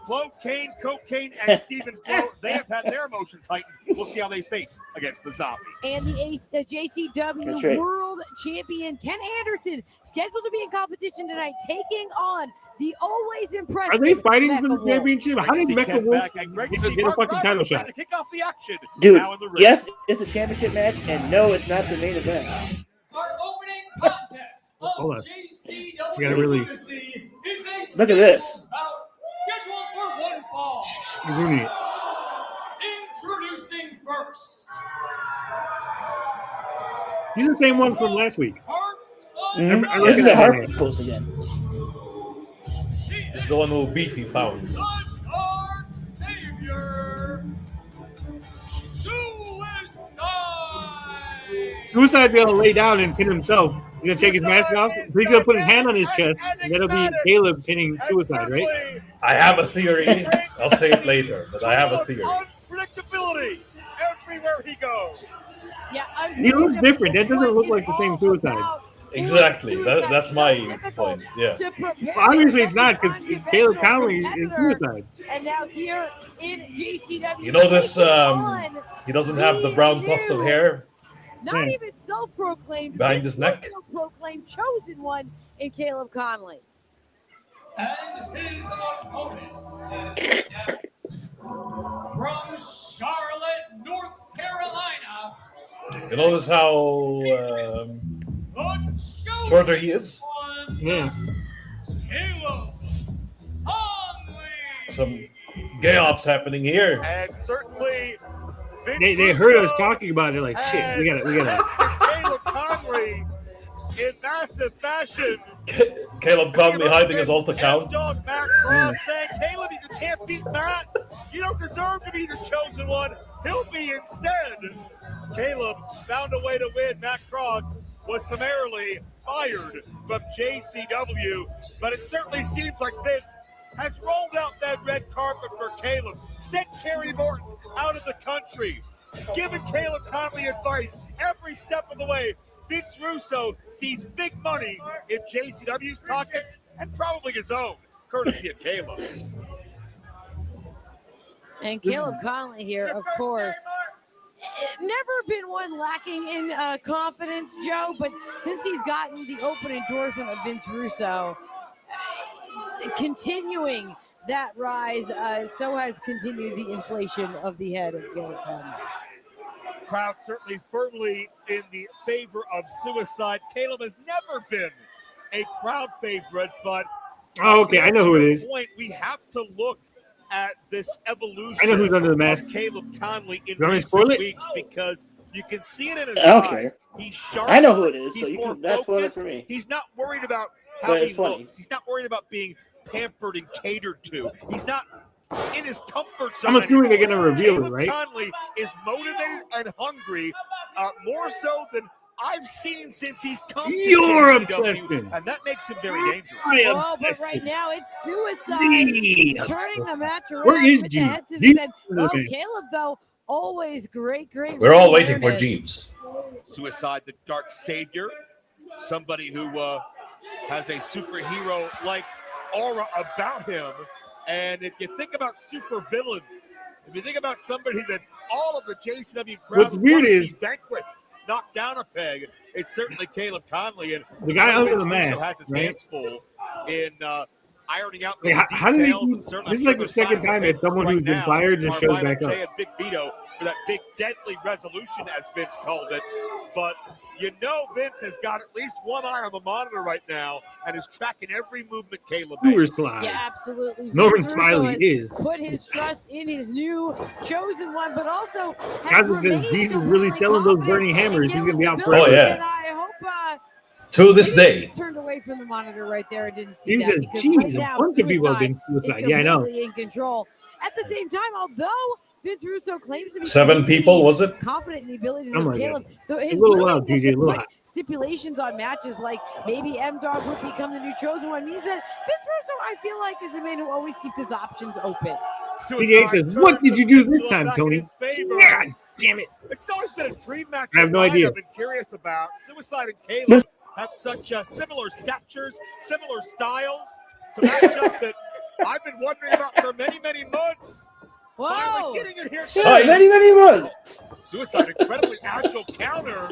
Flo Kane, Cocaine, and Stephen Flo. They have had their emotions heightened. We'll see how they face against the Zombie. And the JCW That's right. World Champion Ken Anderson scheduled to be in competition tonight, taking on the always impressive. Are they fighting for the Mecha Wolf. championship? How did Great to see Mecha Ken Wolf back, and great to get see a Mark fucking title Roberts shot? to kick off the action. Dude, Now in the ring. yes, it's a championship match, and no, it's not the main event. Our opening contest of Hold on. JCW You gotta really- Lunacy is a Look at this. singles bout scheduled for one fall. You're ruining it. Introducing first, He's the same one from last week. Hearts of Mhm. I This is a recognize Harper that. post again. This is the one who Beefy found. the Dark Savior, Suicide. Suicide gonna lay down and pin himself. He's gonna take his mask off. He's gonna put his hand on his chest, and that'll be Caleb pinning Suicide, right? I have a theory. I'll say it later, but I have a theory. Unpredictability everywhere he goes. Yeah, He looks different. That doesn't look like the same Suicide. Exactly. That's my point. Yeah. Well, obviously, it's not because Caleb Conley is Suicide. And now here in JCW, You know this. taking on He doesn't have the brown tuft of hair. not even self-proclaimed, Behind this his neck? proclaimed chosen one in Caleb Conley. And his opponent from Charlotte, North Carolina, You notice how the shorter he is? one, Yeah. Caleb Conley. Some gay offs happening here. And certainly, Vince They heard us Russo talking about it. Like shit, we gotta. tested Caleb Conley in massive fashion. Caleb Conley hiding his alt account. Dog Matt Cross saying, Caleb, you can't beat Matt. You don't deserve to be the chosen one. He'll be instead. Caleb found a way to win. Matt Cross was summarily fired from JCW, but it certainly seems like Vince has rolled out that red carpet for Caleb, sent Kerry Morton out of the country, given Caleb Conley advice every step of the way. Vince Russo sees big money in JCW's pockets and probably his own, courtesy of Caleb. And Caleb Conley here, of course, never been one lacking in confidence, Joe, but since he's gotten the open endorsement of Vince Russo, continuing that rise, so has continued the inflation of the head of Caleb Conley. Crowd certainly firmly in the favor of Suicide. Caleb has never been a crowd favorite, but okay, I know who it is. Point, we have to look at this evolution. I know who's under the mask. Of Caleb Conley in You want me to recent spoil it? weeks because you can see it in his I don't eyes. care. He's sharp. I know who it is, He's so you more can, that's what focused. for me. He's not worried about how But it's he funny. looks. He's not worried about being pampered and catered to. He's not in his comfort zone. I'm assuming they're gonna reveal Caleb it, right? Conley is motivated and hungry, more so than I've seen since he's come to Your JCW, obsession. and that makes him very dangerous. Oh, but right now it's Suicide turning the match around Where is with Jeeves? the head to the Jeeves head. is the Oh, man. Caleb, though, always great. We're all waiting for awareness. Jeeves. Suicide, the dark savior, somebody who has a superhero-like aura about him. And if you think about super villains, if you think about somebody that all of the JCW crowd What's weird want to is- see vanquish, knock down a peg, it's certainly Caleb Conley. And The guy under the Vince Russo mask, has his right? hands full in ironing out Wait, those how did he details. do- And certainly this is like the other side second of the time that paper someone right who's been now fired just are shows Violent back up. J and Big Vito for that big deadly resolution, as Vince called it. But you know Vince has got at least one eye on the monitor right now and is tracking every movement Caleb Sewer makes. slide. Yeah, absolutely. Norman Vince Russo Smiley has is. put his trust in his new chosen one, but also has Cosmo says remained Jesus really completely selling those confident burning hammers. in He's gonna be out Caleb's forever. Oh, yeah. And I hope To this maybe day. Vince turned away from the monitor right there and didn't see He that says, because "Geez, right a now bunch of people have been Suicide suicide." is Yeah, I know. completely in control. At the same time, although Vince Russo claims to be 7 completely people, was it? confident in the abilities Oh of my Caleb, God. though his A little loud, willingness TJ, a to little put hot. stipulations on matches like maybe M-Dog would become the new chosen one means that Vince Russo, I feel like, is the man who always keeps his options open. TJ says, "What did you do this time, Tony?" God damn it! It's always been a dream match. I have no of mine idea. I've been curious about. Suicide and Caleb have such similar statures, similar styles. It's a matchup that I've been wondering about for many, many months. Whoa! Finally getting it here. Yeah, many months. Suicide, incredibly agile counter.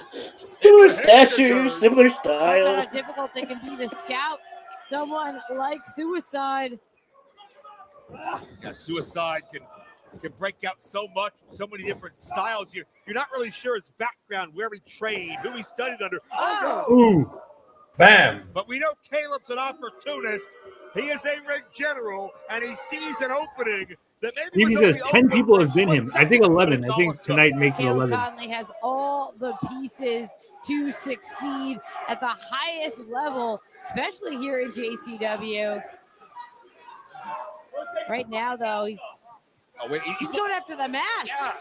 Similar Into the head stature, scissors. similar Talk about style. how difficult they can be to scout someone like Suicide. Yeah, Suicide can break out so much, so many different styles. You're not really sure his background, where he trained, who he studied under. Oh, no. Ooh, Bam. But we know Caleb's an opportunist. He is a ring general, and he sees an opening that maybe Evie was says only 10 open people for a have been split him. I second, think but 11. it's I all think it took. tonight makes it Caleb 11. Conley has all the pieces to succeed at the highest level, especially here in JCW. Right now, though, he's Oh, wait, he's going after the mask. Yeah.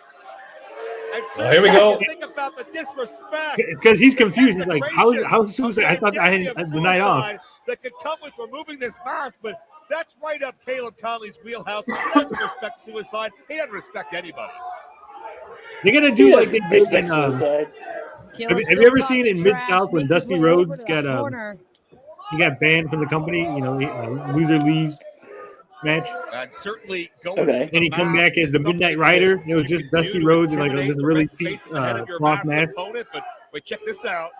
And Oh, here we go. Think about the disrespect. Because he's confused. He's like, desecration how's Suicide? I of the thought I identity had of the night off. Suicide that could come with removing this mask, but that's right up Caleb Conley's wheelhouse. He doesn't respect Suicide. He doesn't respect anybody. They're gonna do like they did Respect in. Suicide. Caleb Have still you ever talking seen in trash, Mid-South when makes his Dusty way over Rhodes to got the corner. he got banned from the company? You know, loser leaves match. And certainly going Okay. for the And he come mask back as is the something Midnight that Rider. It was you just can Dusty do to Rhodes and like intimidate this the really red cheap space in the head of your cloth masked mask. opponent, but wait, check this out.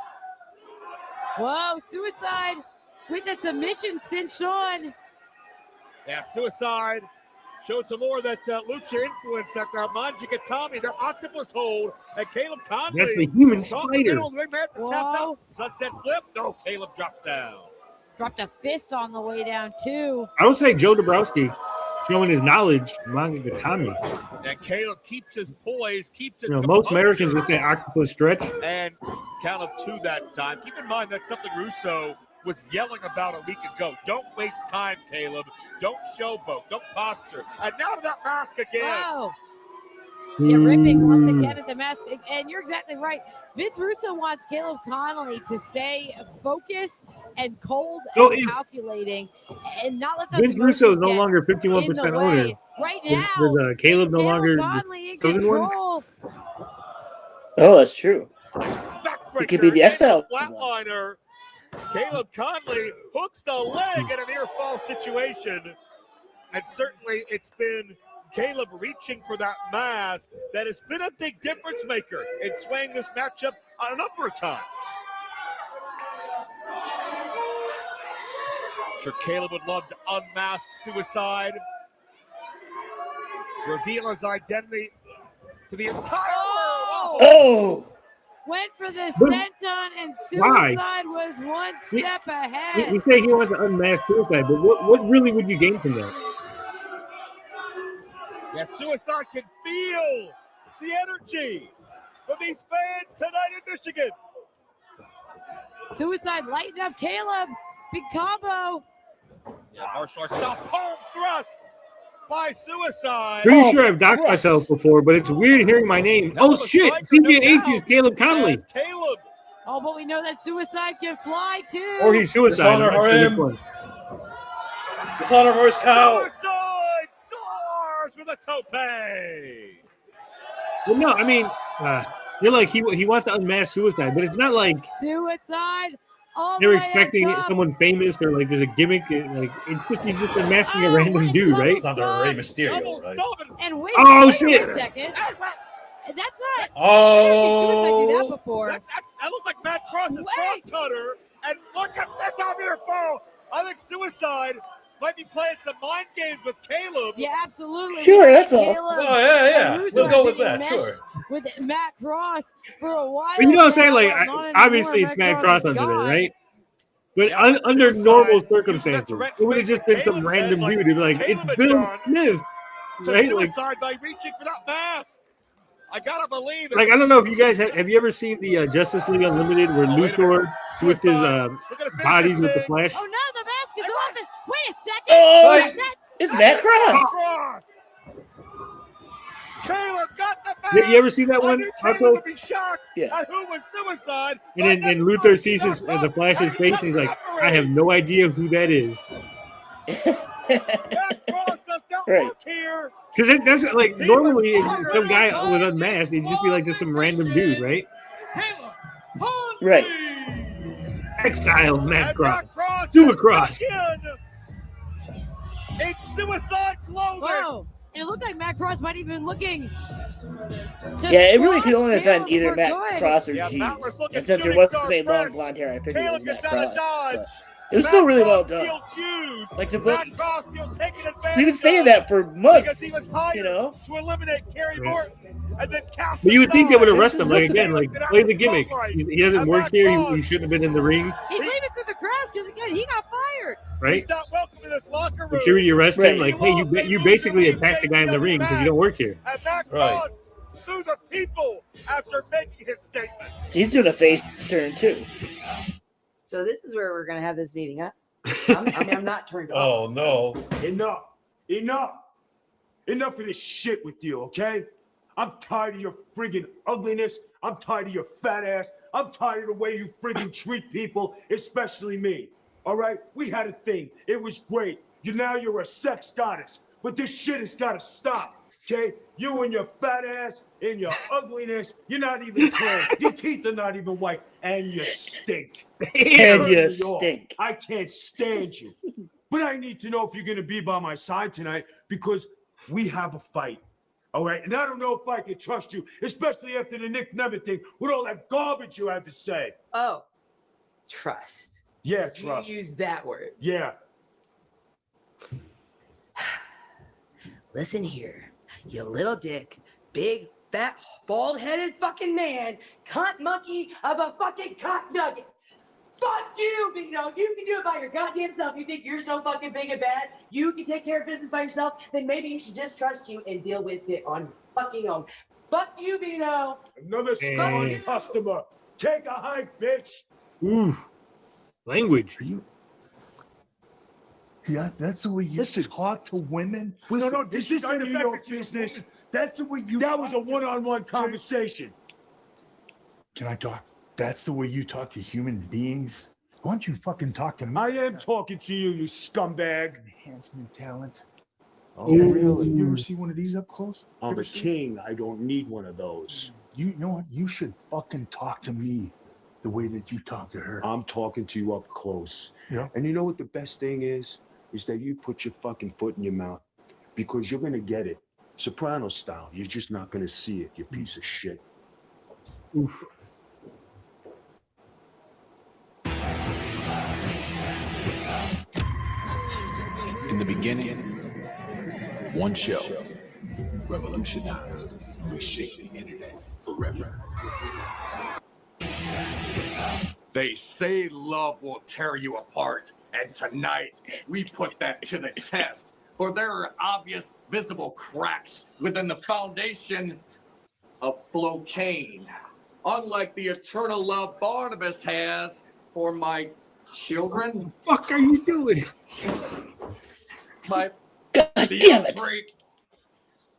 Whoa, Suicide with the submission cinched on. Yeah, Suicide showed some more of that lucha influence, that Manji Gatami, their octopus hold, and Caleb Conley. That's the human caught in the spider. middle of the ring, man, to tap Whoa. out. Sunset flip. No, Caleb drops down. Dropped a fist on the way down, too. I would say Joe Dabrowski showing his knowledge, Manga Gatami. And Caleb keeps his poise, keeps his You know, most composure, Americans with that octopus stretch. and count up 2 that time. Keep in mind that's something Russo was yelling about a week ago. Don't waste time, Caleb. Don't showboat. Don't posture. And now to that mask again. Wow. Yeah, ripping once again at the mask. And you're exactly right. Vince Russo wants Caleb Conley to stay focused and cold So and if calculating and not let those Vince Russo is emotions no get longer in the 51% owner. way. Right now, With Caleb it's no longer Conley in the chosen one. control. Oh, that's true. Backbreaker. It could be the into XL. flatliner. Caleb Conley hooks the leg in a near fall situation. And certainly it's been Caleb reaching for that mask that has been a big difference maker in swaying this matchup a number of times. I'm sure Caleb would love to unmask Suicide, reveal his identity to the entire world. Oh! Went for the But- senton, and Why? Suicide was one step ahead. We say he wants to unmask Suicide, but what really would you gain from that? Yeah, Suicide can feel the energy from these fans tonight in Michigan. Suicide lighting up Caleb. Big combo. Yeah, martial arts stop palm thrusts by Suicide. Pretty sure I've doxed myself before, but it's weird hearing my name. Oh shit! CJ&H is Caleb Conley, Caleb. Oh, but we know that Suicide can fly too. or he's Suicide. I'm not sure which one. Dishonor for his cow. Suicide soars with a tope. Well, no, I mean, you're like he wants to unmask Suicide, but it's not like Suicide. All the they're way expecting up top. someone famous or like there's a gimmick. Like it's just you're just unmasking a random dude, right? It's not a Rey Mysterio, right? And wait, Oh, wait shit. a second. That's not. Oh. I never seen Suicide do that before. That looked like Matt Cross's cross cutter. And look at this out here fall. I think Suicide might be playing some mind games with Caleb. Yeah, absolutely. Sure, We know that's that all. Caleb Oh, yeah. and Russo We'll go have with been that, enmeshed sure. With Matt Cross for a while. But you know what I'm saying? now, Like, but not anymore. obviously it's Matt Cross is under there, gone. right? But Yeah, but under Suicide normal using that circumstances, direct it would have space just been some Caleb random said, like dude who'd be like, Caleb "It's had Bill done Smith," To right? Suicide by reaching for that mask. I gotta believe it. Like I don't know if you guys have you ever seen the Justice League Unlimited where Luthor switched his bodies with the Flash? Oh, no, the mask is off. And wait a second. Oh, That's it's Matt Cross. Cross. Caleb got the mask. You ever see that I one? knew Caleb Marco? would be shocked at who was Suicide. And then Luthor sees the Flash's face and he's like, "I have no idea who that is." Matt Cross does not Right. work here. Because that's like normally if some guy was unmasked, it'd just be like just some random dude, right? Right. Exiled Matt Cross. Cross Do a is cross. stuck in. It's Suicide clothing. Whoa. It looked like Matt Cross might even looking. Yeah, it really could only have been Caleb either for Matt good. Cross or Yeah, G's. Matt was looking And since there shooting wasn't star a long fresh. blonde hair, I figured it Caleb was Matt gets out of Cross. dodge. But it was still really well Matt done. Cross feels used. Like to put, Matt Cross feels taken advantage we've been saying of that for months. because he was hired You know? to eliminate Kerry Morton and then cast But you would think they would arrest him, like aside. again, like play the gimmick. He doesn't work here. He shouldn't have been in the ring, He's leaving through the crowd because, again, he got fired. right? He's not welcome in this locker room. Security arrest him, Right. like, hey, you basically attacked the guy in the ring because you don't work here. And Matt Right. Cross through the people after making his statement. He's doing a face turn too. So this is where we're going to have this meeting, huh? I'm not turned off. Oh no. Enough. Enough of this shit with you, okay? I'm tired of your friggin' ugliness. I'm tired of your fat ass. I'm tired of the way you friggin' treat people, especially me. All right? We had a thing. It was great. You're a sex goddess. But this shit has got to stop, okay? You and your fat ass and your ugliness, you're not even clean. Your teeth are not even white, and you stink. And Turn you me off. stink. I can't stand you. But I need to know if you're going to be by my side tonight because we have a fight. All right? And I don't know if I can trust you, especially after the Nick Nemeth thing with all that garbage you had to say. Oh, trust. Yeah, trust. You use that word. Yeah. Listen here, you little dick, big, fat, bald-headed fucking man, cunt monkey of a fucking cock nugget. Fuck you, Vito. You can do it by your goddamn self. You think you're so fucking big and bad? You can take care of business by yourself? Then maybe you should just trust you and deal with it on your fucking own. Fuck you, Vito. Another smart customer. Take a hike, bitch. Ooh, language. Yeah, that's the way you talk to women. No, this is none of your business. That's the way you. That was a one-on-one conversation. Can I talk? That's the way you talk to human beings? Why don't you fucking talk to me? I am talking to you, you scumbag. Enhancement talent. Oh, Yeah, really? You ever see one of these up close? I'm a king. I don't need one of those. You know what? You should fucking talk to me the way that you talk to her. I'm talking to you up close. Yeah. And you know what the best thing is that you put your fucking foot in your mouth because you're going to get it. Soprano style. You're just not gonna see it, you piece of shit. Oof. In the beginning, one show revolutionized and reshaped the internet forever. They say love will tear you apart, and tonight we put that to the test. For there are obvious, visible cracks within the foundation of Flocane. Unlike the eternal love Barnabas has for my children. What the fuck are you doing? My God damn it. outbreak,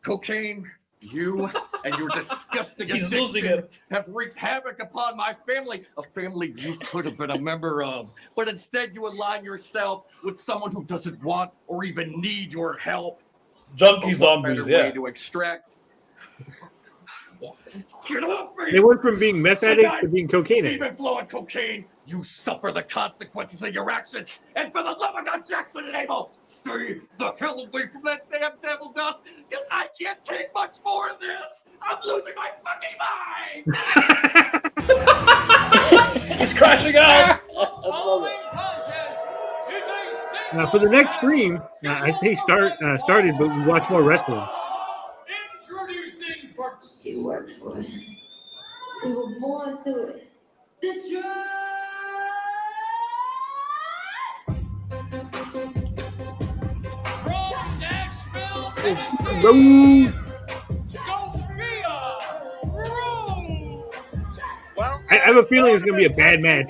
cocaine, you and your disgusting He's losing addiction it. have wreaked havoc upon my family, a family you could have been a member of. But instead you align yourself with someone who doesn't want or even need your help. Junkie But what zombies, better yeah. way to extract? Get off me! They went from being meth addicts to being cocaine addicts. Stephen blowing cocaine, you suffer the consequences of your actions. And for the love of God, Jackson and Abel, stay the hell away from that damn devil dust, because I can't take much more of this. I'm losing my fucking mind. He's crashing out. Now, for the next stream, I say started, but we watch more wrestling. Introducing first. You work for it. We were born to it. The From Nashville, Tennessee, Hello. Sophia Rose. Well, I have a feeling it's going to be a bad match.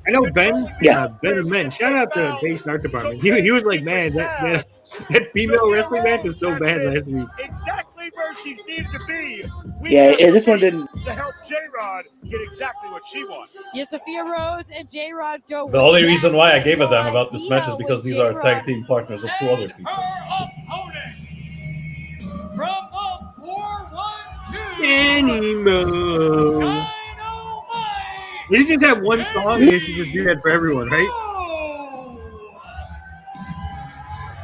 I know Ben, Ben of Men. Shout out to Base Art Department. He was like, man, that female wrestling match was so bad last week. exactly where she's needed to be. This one didn't. To help J-Rod get exactly what she wants. Yeah, Sophia Rose and J-Rod go. The only reason why I gave a damn about this match is because these are tag team partners of two other people. Opponent from the 412. Danny Mo. You just have one song, and you should just do that for everyone, right?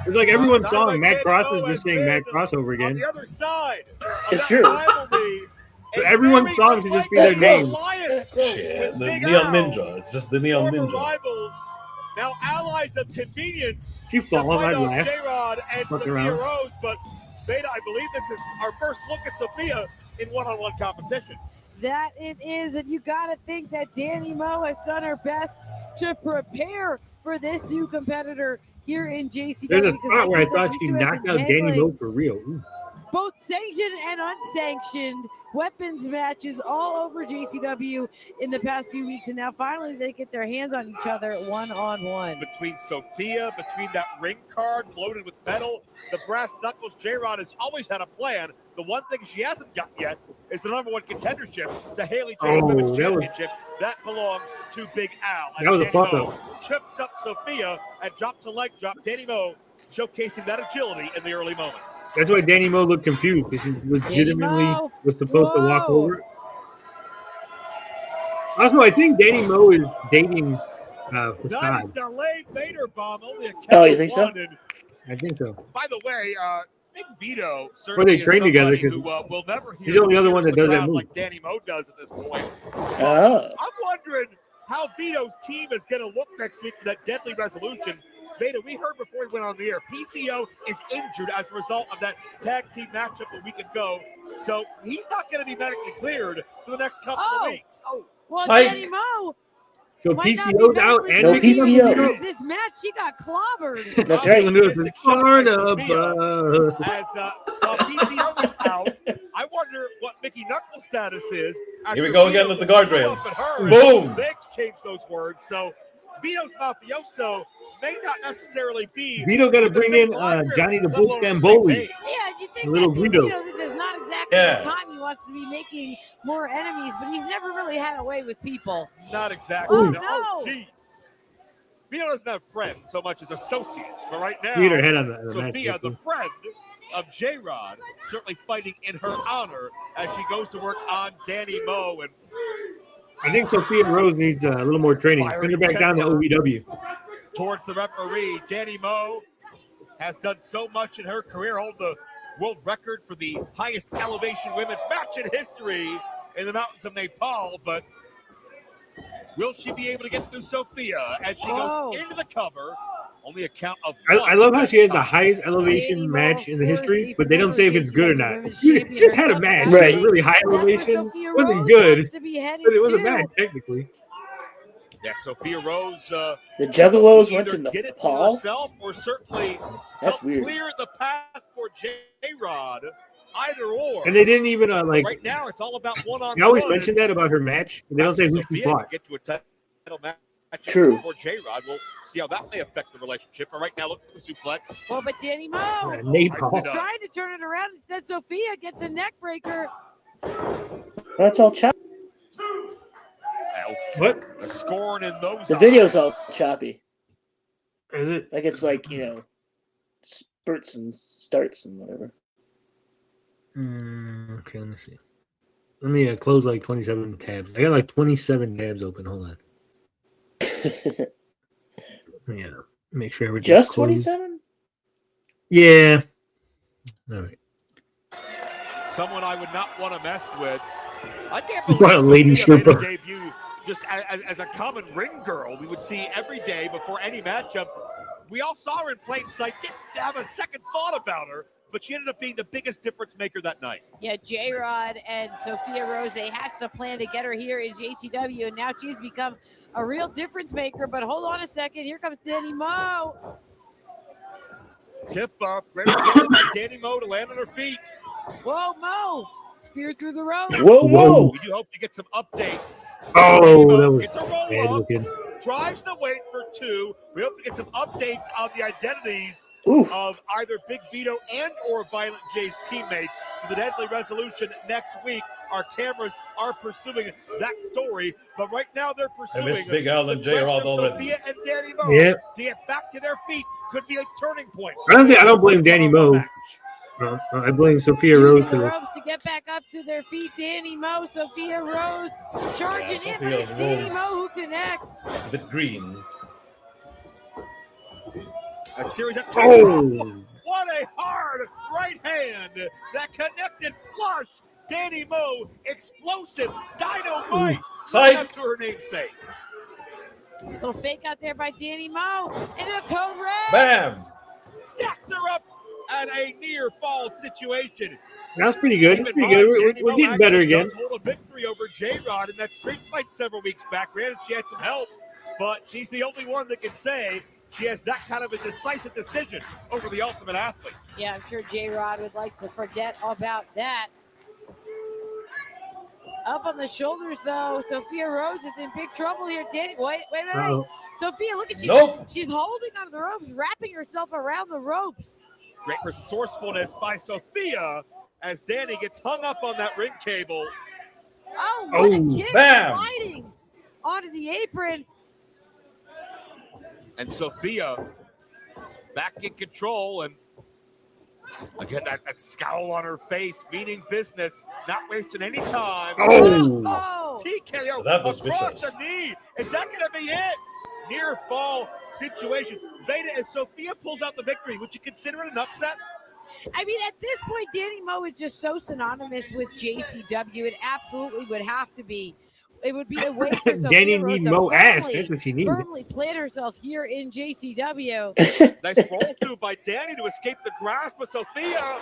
It's like everyone's song. Matt Cross is just saying Matt Cross over again. On the other side, It's true. So everyone's song should just be their name. Shit, the Neon Ninja. It's just the Neon Ninja. Rivals, now allies of convenience. She falling, I'd laugh. J-Rod and Fuck Sophia around. Rose, but Beta, I believe this is our first look at Sophia in one-on-one competition. That it is, and you got to think that Danny Mo has done her best to prepare for this new competitor here in JCW. There's a because spot where I like you said, thought these she two have knocked been out Danny jangling Mo for real. Ooh. both sanctioned and unsanctioned weapons matches all over JCW in the past few weeks, and now finally they get their hands on each other one-on-one. Between Sophia, between that ring card loaded with metal, the brass knuckles, J-Rod has always had a plan. The one thing she hasn't got yet is the #1 contendership to Haley J Women's Championship. That belongs to Big Al. That was a Danny fuck Mo up. trips up Sophia and drops a leg drop. Danny Mo showcasing that agility in the early moments. That's why Danny Mo looked confused because he legitimately was supposed to walk over. Also, I think Danny Mo is dating Nice Facade. delayed Vader bomb. Only a Oh, you count think of so? one. And I think so. by the way, Big Vito Or certainly they train is somebody together who because will never hear he's the only other one that does that crowd move. like Danny Mo does at this point. Oh. I'm wondering how Vito's team is going to look next week for that deadly resolution. Vito, we heard before we went on the air, PCO is injured as a result of that tag team matchup a week ago. So he's not going to be medically cleared for the next couple of weeks. Oh, Well, Psych. Danny Mo. So might not be PCO's out medically and No Mickey's cleared on the PCO. Vito. This match, she got clobbered. That's right. Barnabas. as while PCO is out, I wonder what Mickey Knuckles' status is. Here we go again with the guardrails. Boom! Boom. They exchanged those words. So Vito's mafioso may not necessarily be. Vito got to with the bring same in library, Johnny the let Bull alone the same Stamboli. page. Yeah, you think Little that Guido. this is not exactly Yeah. the time he wants to be making more enemies, but he's never really had a way with people. Not exactly. Oh, No. no. Jeez. Vito doesn't have friends so much as associates, but right now, Beat her head on the match, Sophia, the Jesse. friend of J-Rod, certainly fighting in her honor as she goes to work on Danny Mo. And I think Sophia Rose needs a little more training. Send her back down to OVW. towards the referee, Danny Mo has done so much in her career, hold the world record for the highest elevation women's match in history in the mountains of Nepal, but will she be able to get through Sophia as she goes into the cover? Only a count of one. I love how she has the highest elevation match in the history, but they don't say if it's good or not. She just had a match. Right. It was really high elevation. It wasn't good, but it was a match, technically. Yeah, Sophia Rose. The Juggalos went to get it Nepal? for herself or certainly That's help weird. clear the path for J-Rod. Either or. And they didn't even like. Right now, it's all about one-on-one. They always mention that about her match, but they don't say who she fought. Get to a title match. True. For J-Rod, we'll see how that may affect the relationship. But right now, look at the suplex. Well, but Danny Mo Nepal. is trying to turn it around. Instead, Sophia gets a neck breaker. That's all choppy. What? The scoring in those. The video's all choppy. Is it? Like it's like, spurts and starts and whatever. Okay, let me see. Let me close like 27 tabs. I got like 27 tabs open. Hold on. Yeah, make sure everything's Just closed. 27? Yeah. All right. Someone I would not want to mess with. I can't What believe a lady Sophia made her stripper. debut just as a common ring girl we would see every day before any matchup. We all saw her in plain sight, didn't have a second thought about her, but she ended up being the biggest difference maker that night. Yeah, J-Rod and Sophia Rose, they hatched a plan to get her here in JCW, and now she's become a real difference maker. But hold on a second. Here comes Danny Mo. Tip up. Great by Danny Mo to land on her feet. Whoa, Mo. Spear through the ropes. Whoa. We do hope to get some updates. Oh, that was It's a roll bad up. looking. Drives the weight for two. We hope to get some updates on the identities of either Big Vito and or Violent J's teammates for the Deadly Resolution next week. Our cameras are pursuing that story, but right now they're pursuing miss Big Al and the J-Rod quest of already. Sophia and Danny Mo Yeah. to get back to their feet. Could be a turning point. I don't blame Danny Mo. No, I blame Sophia Rose Using the for ropes to get back up to their feet. Danny Mo, Sophia Rose charging in, but Sophia it's Danny Rose. Mo who connects. A bit green. A series of Oh. What a hard right hand that connected flush. Danny Mo, explosive, dynamite, Psych. up to her namesake. Little fake out there by Danny Mo into the code red. Bam. Stacks her up at a near fall situation. That's pretty good. Keep That's in pretty good. mind, We're Danny Mo getting better actually again. does hold a victory over J-Rod in that street fight several weeks back. Granted, she had some help, but she's the only one that can say she has that kind of a decisive decision over the Ultimate Athlete. Yeah, I'm sure J-Rod would like to forget about that. Up on the shoulders, though. Sophia Rose is in big trouble here. Danny, wait. Uh-oh. Sophia, look at she's holding onto the ropes, wrapping herself around the ropes. Great resourcefulness by Sophia as Danny gets hung up on that ring cable. Oh, what a kick, bam. sliding onto the apron. And Sophia back in control, and again that scowl on her face, meaning business, not wasting any time. Oh. TKO That was across vicious. the knee. Is that going to be it? Near fall situation. Veda, if Sophia pulls out the victory, would you consider it an upset? I mean, at this point, Danny Mo is just so synonymous with JCW. It absolutely would have to be. It would be a way for Sophia Danny Rose need to Mo ass. That's what she needed. firmly plant herself here in JCW. Nice roll through by Danny to escape the grasp of Sophia.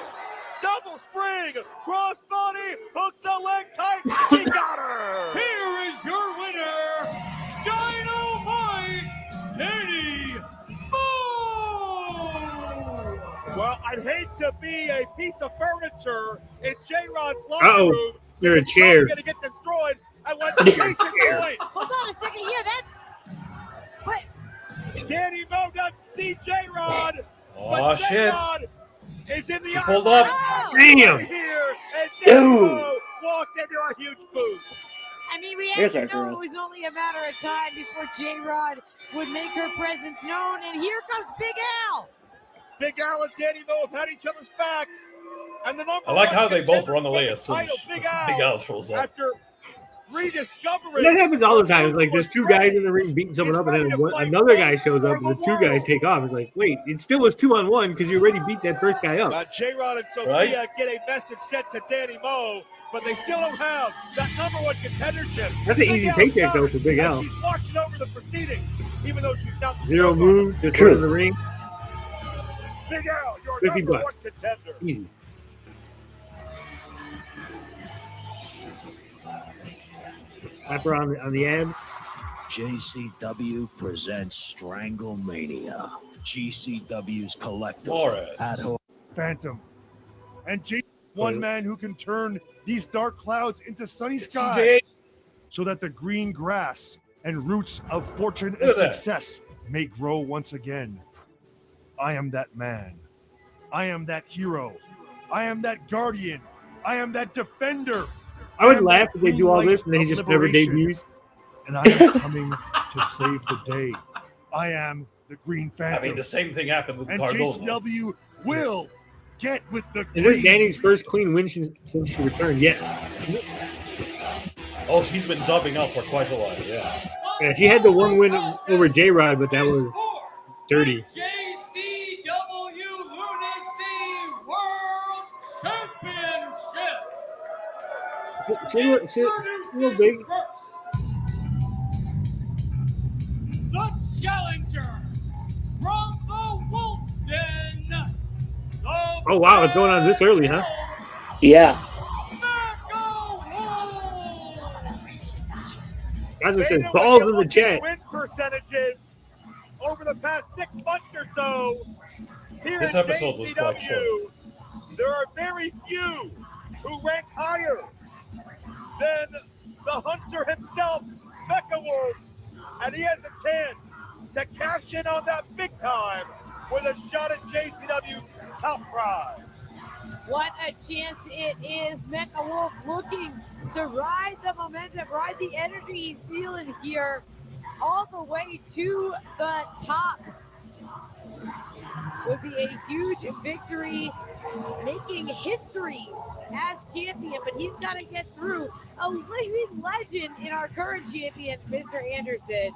Double spring, crossbody, hooks the leg tight. She got her. Here is your winner, Dynamite Danny Mo! Well, I'd hate to be a piece of furniture in J-Rod's locker Uh-oh. room. You're a It's chair. probably going to get destroyed. I went to Jason Point. Hold on a second. Yeah, that's. But Danny Mo doesn't see J-Rod. Oh, but shit. J-Rod is in the She pulled armbar up. Damn. right here. And Danny Dude. Mo walked into a huge boost. I mean, we Here's had to our know girl. it was only a matter of time before J-Rod would make her presence known. And here comes Big Al. Big Al and Danny Mo have had each other's backs. And the number I like one how they both contender run away for as soon as title, Big Big Al shows up. After rediscovering. That happens all the time. It's like there's two guys in the ring beating someone up, and then another guy shows up, and the two guys take off. It's like, wait, it still was 2-on-1 because you already beat that first guy up. J-Rod and Sophia get a message sent to Danny Moe, but they still don't have that #1 contendership. That's an easy paycheck, though, for Big L. She's watching over the proceedings, even though she's not the Zero moves, just run in the ring. Big L, your $50. #1 contender. Easy. Slapper on the end. JCW presents Stranglemania. GCW's collective at home. Phantom. And one man who can turn these dark clouds into sunny skies so that the green grass and roots of fortune and success may grow once again. I am that man. I am that hero. I am that guardian. I am that defender. I would laugh if they do all this and then he just never debuts. And I am coming to save the day. I am the Green Phantom. I mean, the same thing happened with and Cardona. JCW will get with the Is this green. Danny's first clean win since she returned? Yeah. Oh, she's been jumping up for quite a while, yeah. Yeah, she had the one win over J-Rod, but that was dirty. JCW Lunacy World Championship. She's a little big. The challenger from the Wolf's Den. Oh, wow. It's going on this early, huh? Yeah. Guys, it says balls in the chat. Win percentages over the past 6 months or so. Here This in episode was quite JCW, short. there are very few who rank higher than the hunter himself, Mecha Wolf, and he has a chance to cash in on that big time with a shot at JCW's top prize. What a chance it is. Mecha Wolf looking to ride the momentum, ride the energy he's feeling here all the way to the top. Would be a huge victory, making history as champion, but he's got to get through a living legend in our current champion, Mr. Anderson,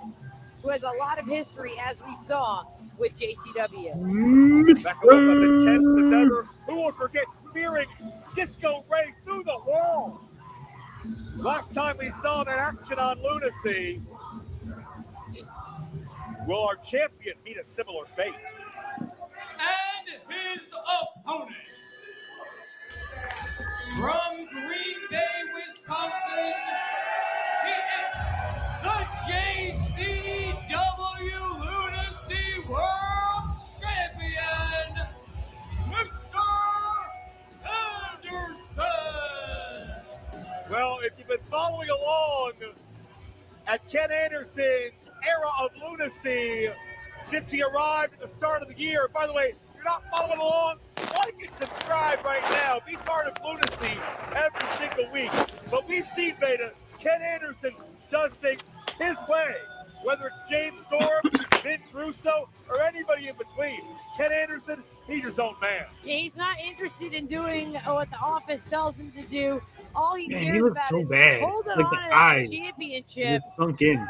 who has a lot of history, as we saw with JCW. Mecha Wolf as intense as ever. Who will forget spearing Disco Ray through the wall? Last time we saw that action on Lunacy. Will our champion meet a similar fate? And his opponent from Green Bay, Wisconsin, he is the JCW Lunacy World Champion, Mr. Anderson. Well, if you've been following along at Ken Anderson's era of lunacy since he arrived at the start of the year. By the way, if you're not following along, like and subscribe right now. Be part of Lunacy every single week. But we've seen, Beta, Ken Anderson does things his way. Whether it's James Storm, Vince Russo, or anybody in between. Ken Anderson, he's his own man. Yeah, he's not interested in doing what the office tells him to do. All he Man, cares he looked about so is bad. holding Like on the to that eyes. championship. It's sunk in.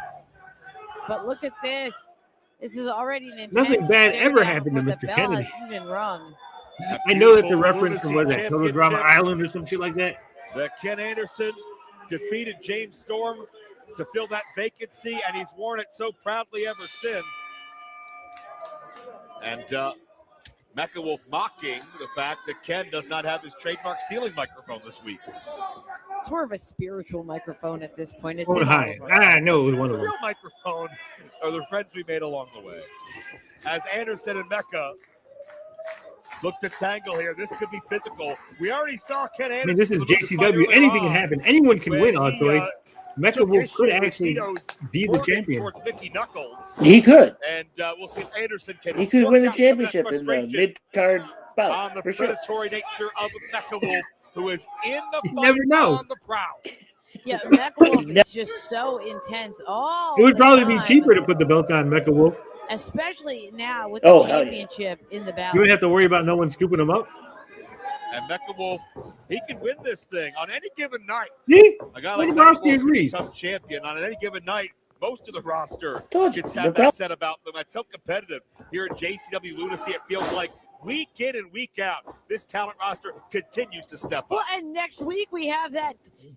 But look at this. This is already an intense Nothing bad stare ever down happened to before Mr. the bell Kennedy. has even rung. I know that's a reference from what is that, Teledrama Island or some shit like that. That Ken Anderson defeated James Storm to fill that vacancy, and he's worn it so proudly ever since. And Mecha Wolf mocking the fact that Ken does not have his trademark ceiling microphone this week. It's more of a spiritual microphone at this point. It's Oh, in hi. all of I our know it lives. was one of them. Real microphone are the friends we made along the way. As Anderson and Mecha look to tangle here, this could be physical. We already saw Ken Anderson. I mean, this is JCW. Anything can happen. Anyone can win, Autoy. Mecha Wolf could actually be the champion. Mickey Knuckles. He could. And we'll see if Anderson can. He could work win the out some of that championship in the frustration mid-card bout. on the For sure. predatory nature of Mecha Wolf, who is in the You fight never know. on the prowl. Yeah, Mecha Wolf is just so intense. All It would the probably be time, cheaper to put the belt on Mecha Wolf. especially now with Oh, the hell yeah. championship in the balance. You wouldn't have to worry about no one scooping him up. And Mecha Wolf, he can win this thing on any given night. See? A guy like Well, Mecha Wolf Bosky can agrees. become champion on any given night. Most of the roster Told you, gets no have that problem. said about them. It's so competitive here at JCW Lunacy. It feels like week in and week out, this talent roster continues to step up. Well, and next week we have that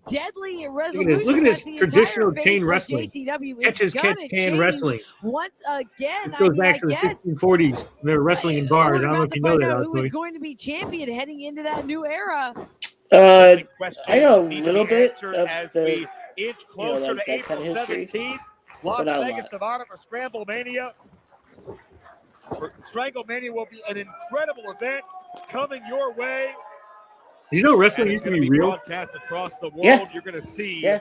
deadly Look at resolution. this. Look at that's this the traditional entire chain face of wrestling. JCW Catch is as catch gonna can change wrestling. once again. It goes back I to the guess 1640s. They were wrestling in bars. I we're don't know about if to you know find that, out who is Altoid. going to be champion heading into that new era. I know a Need to little be best answered of as the, we inch closer like to that April kind of history, 17th. but Las not a Vegas, lot. Nevada for Scramble Mania. Strangle Mania will be an incredible event coming your way. Did you know wrestling And it's used to going be to be real? broadcast across the world. Yeah. You're going to see Yeah.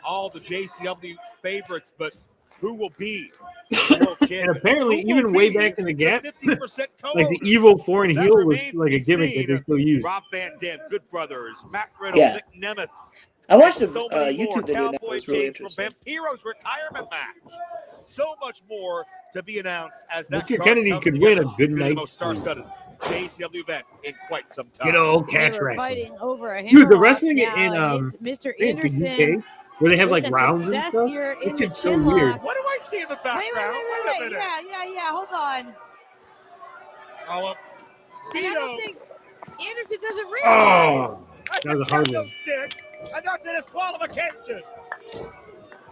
all the JCW favorites, but who will be the world champion? And apparently, Who will even way be back in the gap, 50% like the co-owner? evil foreign That heel was remains like to a be gimmick that seen. they still use. Rob Van Dam, Good Brothers, Matt Riddle, Yeah. Nick Nemeth. I watched and a so many more. YouTube video now. Cowboy It's really James from interesting. Vampiro's retirement match. So much more to be announced as that Mr. card Kennedy comes could win together a good to be the night's most star-studded JCW event in quite some time. Good old catch They were wrestling. fighting over a Dude, the hammerlock wrestling now, in and it's Mr. the Anderson UK, where they have with like the rounds and success stuff. here in It's the just so chin weird. lock. What do I see in the background? Wait, a minute. yeah. Hold on. Oh, And I don't think Anderson doesn't realize. Oh, That's that was a a hard kendo one. stick, and that's a disqualification.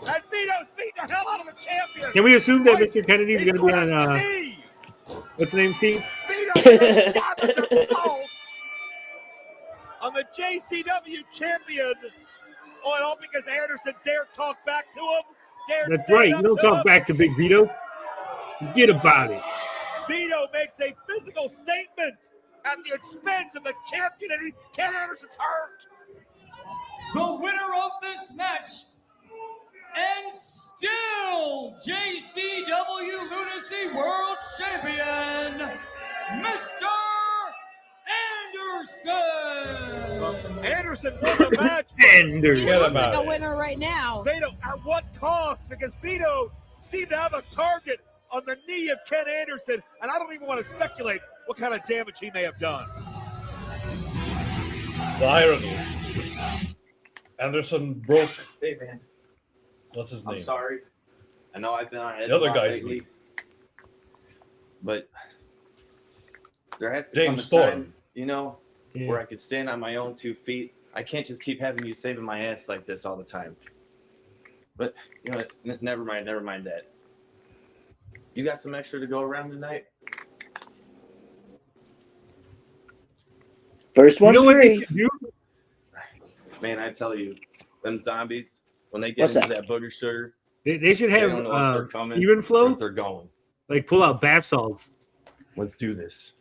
And Vito's beating the hell out of the champion. Can we assume that Mr. Kennedy is going to be on? What's the name, Steve? Vito's savage assault on the JCW champion. Oh, and all because Anderson dared talk back to him. Dared That's stand right. up You don't to talk him. back to Big Vito. Forget about it. Vito makes a physical statement at the expense of the champion, and Ken Anderson's hurt. The winner of this match, and still JCW Lunacy World Champion, Mr. Anderson. Anderson won the match. Anderson. He looks like a winner right now. Vito, at what cost? Because Vito seemed to have a target on the knee of Ken Anderson, and I don't even want to speculate what kind of damage he may have done. The irony. Anderson broke. Hey, man. What's his name? I'm sorry. I know I've been on edge The other a lot guy's lately, name. but there has to James come a Storm. time, you know, where I could stand on my own 2 feet. I can't just keep having you saving my ass like this all the time. But you know what? Never mind that. You got some extra to go around tonight? First one's You know what they free. should do? Man, I tell you, them zombies, when they get What's into that? that booger sugar, They should they have don't know if they're coming Steven or Flow if they're going. like pull out bath salts. Let's do this.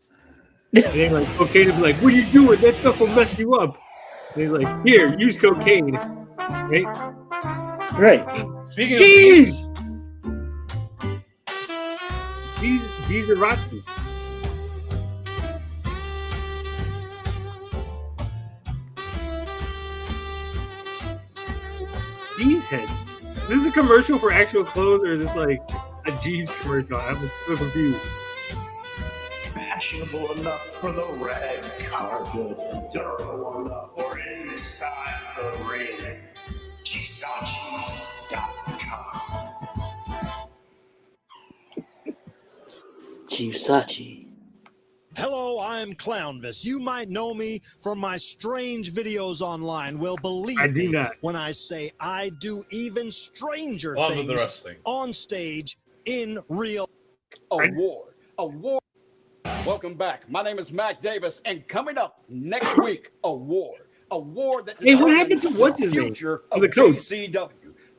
And then like cocaine would be like, "What are you doing? That stuff will mess you up." And he's like, "Here, use cocaine." Right? Right. Speaking Jeez! These are rotten. Jeez heads. Is this a commercial for actual clothes, or is this like a Jeeves commercial? I'm so confused. Fashionable enough for the red carpet, durable enough for inside the ring. Gisachi.com. Gisachi. Hello, I'm Clownvis. You might know me from my strange videos online. Well, believe I do me not. when I say I do even stranger On with the things wrestling. on stage in real. Award. Welcome back. My name is Mac Davis, and coming up next week, Award that Hey, what happened determines to what's his the name? future To of the coach. JCW.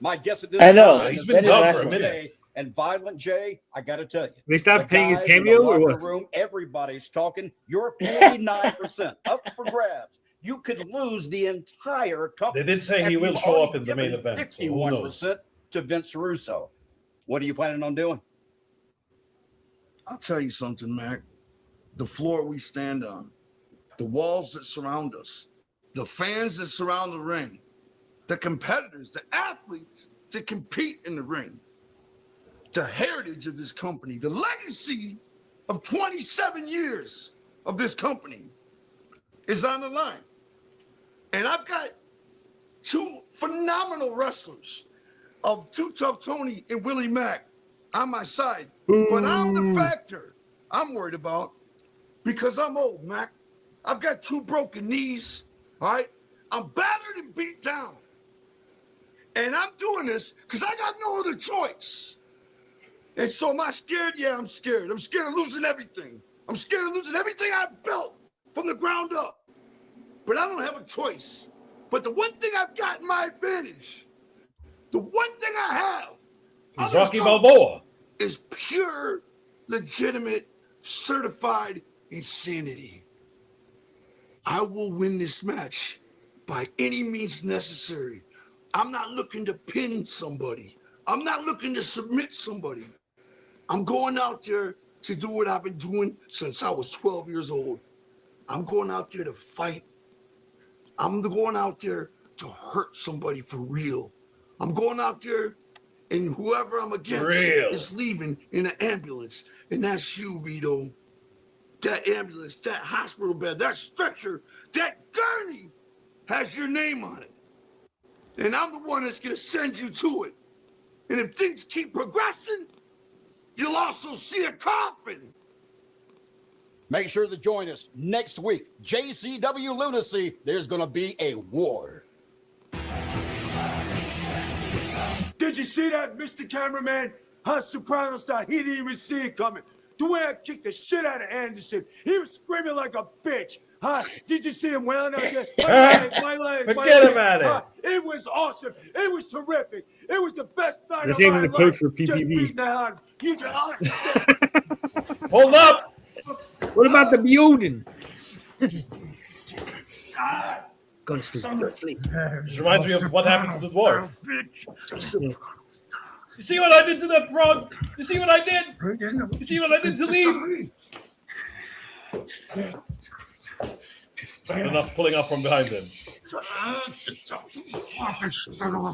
My guest at this I know. time He's is been Violent gone for a J, minute. And Violent J, I got to tell you. They stopped the paying his guys in the cameo or locker what? room, everybody's talking. You're 49% up for grabs. You could lose the entire company. They did say he And will you've show up already in the main given event, so who knows? 51% to Vince Russo. What are you planning on doing? I'll tell you something, Mac. The floor we stand on, the walls that surround us, the fans that surround the ring, the competitors, the athletes that compete in the ring, the heritage of this company, the legacy of 27 years of this company. is on the line. And I've got two phenomenal wrestlers of Too Tough Tony and Willie Mack on my side. But I'm the factor I'm worried about because I'm old, Mac. I've got 2 broken knees, all right? I'm battered and beat down. And I'm doing this because I got no other choice. And so am I scared? Yeah, I'm scared. I'm scared of losing everything. I'm scared of losing everything I built from the ground up. But I don't have a choice. But the one thing I've got in my advantage, the one thing I have, He's Rocky Balboa, is pure, legitimate, certified insanity. I will win this match by any means necessary. I'm not looking to pin somebody. I'm not looking to submit somebody. I'm going out there to do what I've been doing since I was 12 years old. I'm going out there to fight. I'm going out there to hurt somebody for real. I'm going out there and whoever I'm against is leaving in an ambulance. And that's you, Vito. That ambulance, that hospital bed, that stretcher, that gurney has your name on it. And I'm the one that's going to send you to it. And if things keep progressing, you'll also see a coffin. Make sure to join us next week. JCW Lunacy, there's going to be a war. Did you see that, Mr. Cameraman? How Soprano style, he didn't even see it coming. The way I kicked the shit out of Anderson, he was screaming like a bitch. Huh? Did you see him wailing out there? My leg. Forget about it. It was awesome. It was terrific. It was the best night This of ain't my the life. coach for Just PPV. beating the hell out of him. You can, Hold up. What about the building? Go to sleep. Go to sleep. This reminds me of what happened to the dwarf. You see what I did to that frog? You see what I did? You see what I did to Lee? And us pulling up from behind him.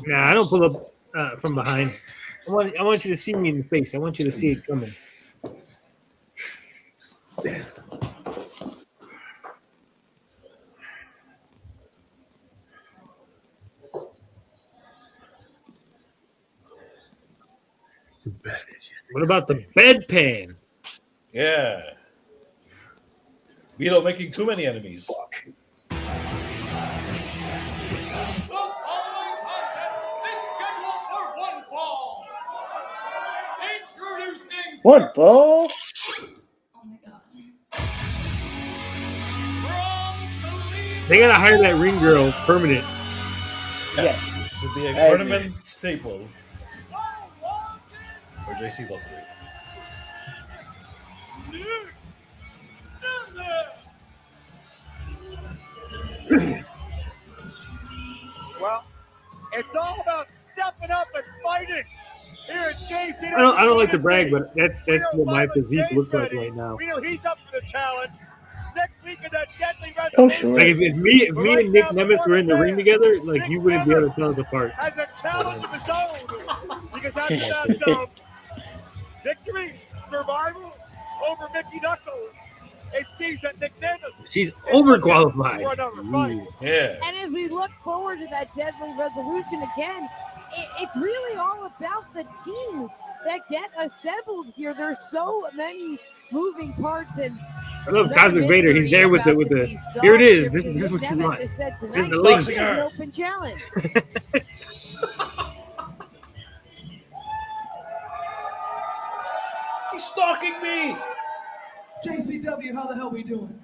Nah, I don't pull up from behind. I want you to see me in the face. I want you to see it coming. What about the bedpan? Yeah. Vito making too many enemies. The following contest is scheduled for one fall. Introducing One ball? They gotta hire that ring girl permanent. Yes. Should be a tournament staple for JCW. well, it's all about stepping up and fighting here at JCW. I don't like to brag, but that's what my physique looks like right now. We know he's up for the challenge. Next week in that deadly resolution. Oh, sure. Like if me and Nick Nemeth were in the ring together, like you wouldn't be able to tell us apart. Has a challenge of his own. Because after that, victory, survival over Mickey Knuckles. It seems that Nick Nemeth. She's overqualified. For another fight. Yeah. And as we look forward to that deadly resolution again, it's really all about the teams that get assembled here. There's so many moving parts and I love Cosmic Vader. He's there with the. Here it is. This is what you want. This is the link. an open challenge. He's stalking me. JCW, how the hell we doing?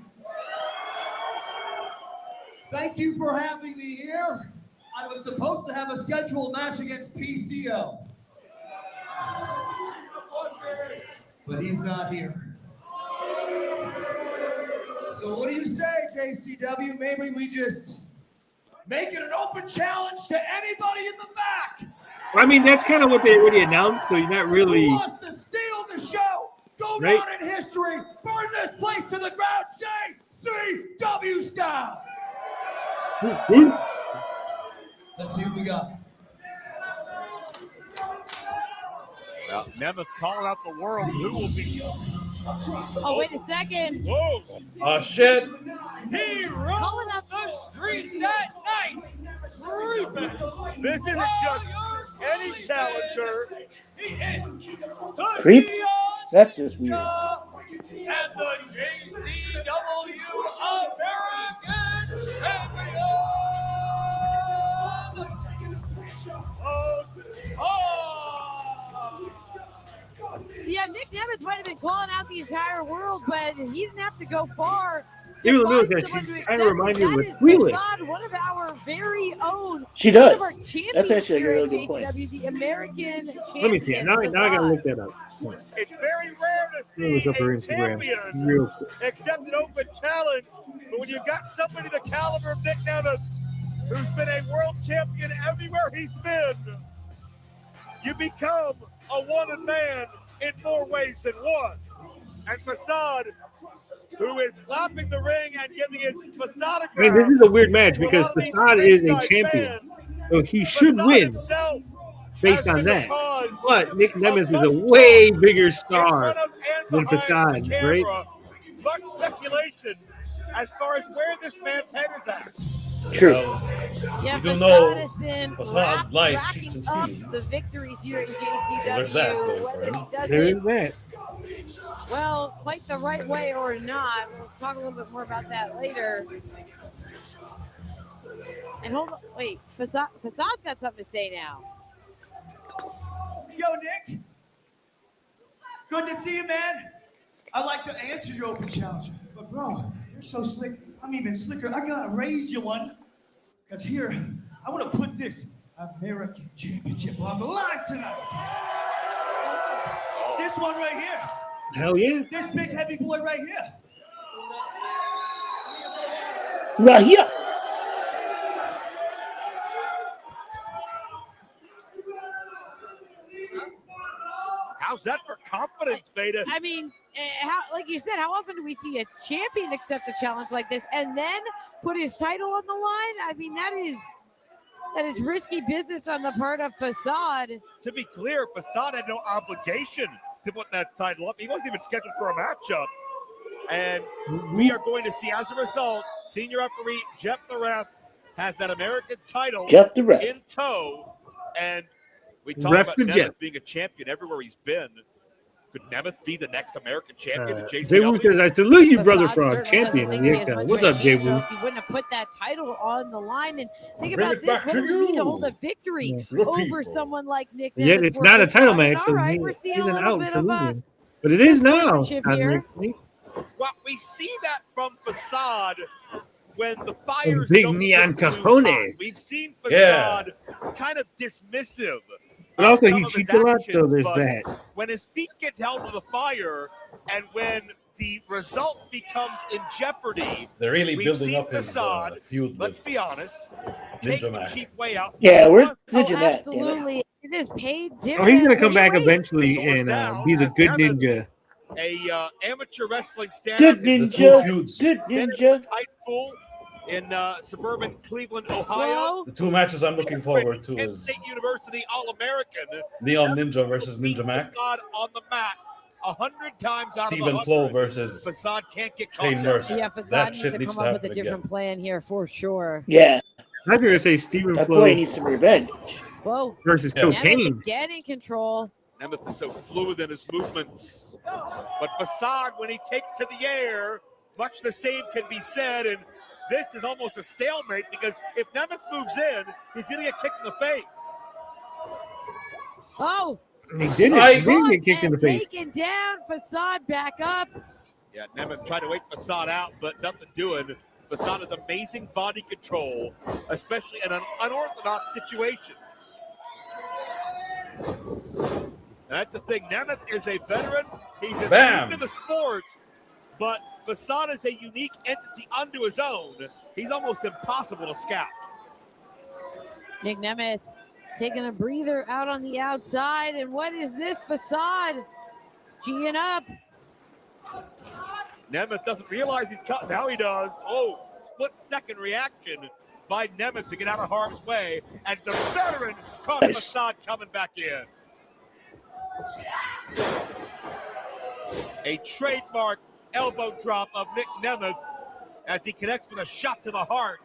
Thank you for having me here. I was supposed to have a scheduled match against PCO. But he's not here. So what do you say, JCW? Maybe we just make it an open challenge to anybody in the back. I mean, that's kind of what they already announced, so you're not really. Who wants to steal the show? Go Right? down in history. Burn this place to the ground, JCW style. Let's see what we got. Well, Nemeth calling out the world. Who will be? Oh, wait a second. Whoa. Oh, shit. He Call Preset night. This isn't just any challenger. He is Creep? That's just weird. and the JCW American Champion. Yeah, Nick Nemeth might have been calling out the entire world, but he didn't have to go far. Even the military, she kind of reminded me with Wheeling. One of our very own. She does. One of our That's actually a here really at good point. JCW, the American champion. Let me see it. Now I gotta look that up. It's very rare to Let me see look up her a Instagram champion real quick. accept an open challenge, but when you got somebody the caliber of Nick Nemeth, who's been a world champion everywhere he's been, you become a wanted man in more ways than one. And Facade, who is clapping the ring and giving his Facade I mean, this is a weird match because Facade is a champion, so he should win based on that. But Nick Nemeth is a way bigger star than Facade, right? Much speculation as far as where this man's head is at. True. Yeah, You do Facade know has been Facade lies, racking cheats, and up steals. the victories here at So JCW. there's that going for Whether him. he does There it is that. well, quite the right way or not. We'll talk a little bit more about that later. And hold on, wait, Facade's got something to say now. Yo, Nick. Good to see you, man. I'd like to answer your open challenge. But, bro, you're so slick. I'm even slicker. I got to raise you one. Because here, I want to put this American Championship on the line tonight. This one right here. Hell yeah. This big heavy boy right here. Right here. How's that for confidence, Beta? I mean, how, like you said, how often do we see a champion accept a challenge like this and then put his title on the line? I mean, that is risky business on the part of Facade. To be clear, Facade had no obligation to put that title up. He wasn't even scheduled for a matchup. And we are going to see, as a result, senior referee Jeff the Ref has that American title Jeff the Ref. in tow. And we talk Ref about the Nemeth Jeff. being a champion everywhere he's been. Could Nemeth be the next American champion in Jay JCW? Wu says, I salute you, brother Facade frog, certainly champion doesn't of think the he has XL. much What's of a up, Jay chance, or Wu? else he wouldn't have put that title on the line. And think Bring about it this: back what to it would mean to you. hold a victory Your over people. someone like Nick Yet Nemeth it's for not a title Facade. match, All so right, we're seeing he's a an little out bit for of a losing. But it is now. sportsmanship here. Well, we see that from Facade when the fires big don't neon get too hot. cojones. We've seen Yeah. Facade kind of dismissive. But also, some he of his cheats a lot, so actions, there's but that. When his feet get held to the fire, and when the result becomes in jeopardy, They're really we've building seen up his Facade. feud Let's with be honest. Take the Ninja cheap way out. Yeah, where's Oh, Ninja Matt? Damn it. absolutely. It is paid Oh, different. he's gonna come Wait, back wait. eventually Shoulders and down be the as good Nemeth, ninja. A amateur wrestling standard. Good in ninja. feuds. Good Center ninja. High School in suburban Cleveland, Ohio. Whoa. The two matches I'm looking forward to Kent is State University All-American. Neon Ninja versus Ninja Mac, Facade on the mat 100 times out Stephen of 100. Flo versus Facade can't get Shane caught. Mercer. Yeah, Facade That needs shit to needs come to up with a happen again. different plan here for sure. Yeah. I'm gonna say Stephen That Flo boy needs some revenge. Whoa. versus Yeah. Nemeth cocaine. again in control. Nemeth is so fluid in his movements. But Facade, when he takes to the air, much the same can be said. And this is almost a stalemate because if Nemeth moves in, he's going to get kicked in the face. Oh, He didn't. I- He didn't get kicked in the face. taken down. Facade back up. Yeah, Nemeth tried to wait Facade out, but nothing doing. Facade has amazing body control, especially in unorthodox situations. And that's the thing. Nemeth is a veteran. He's a Bam. student of the sport, but Facade is a unique entity unto his own. He's almost impossible to scout. Nick Nemeth taking a breather out on the outside. And what is this? Facade G'ing up. Nemeth doesn't realize he's cut. Now he does. Oh, split-second reaction by Nemeth to get out of harm's way. And the veteran caught Facade coming back in. A trademark elbow drop of Nick Nemeth as he connects with a shot to the heart.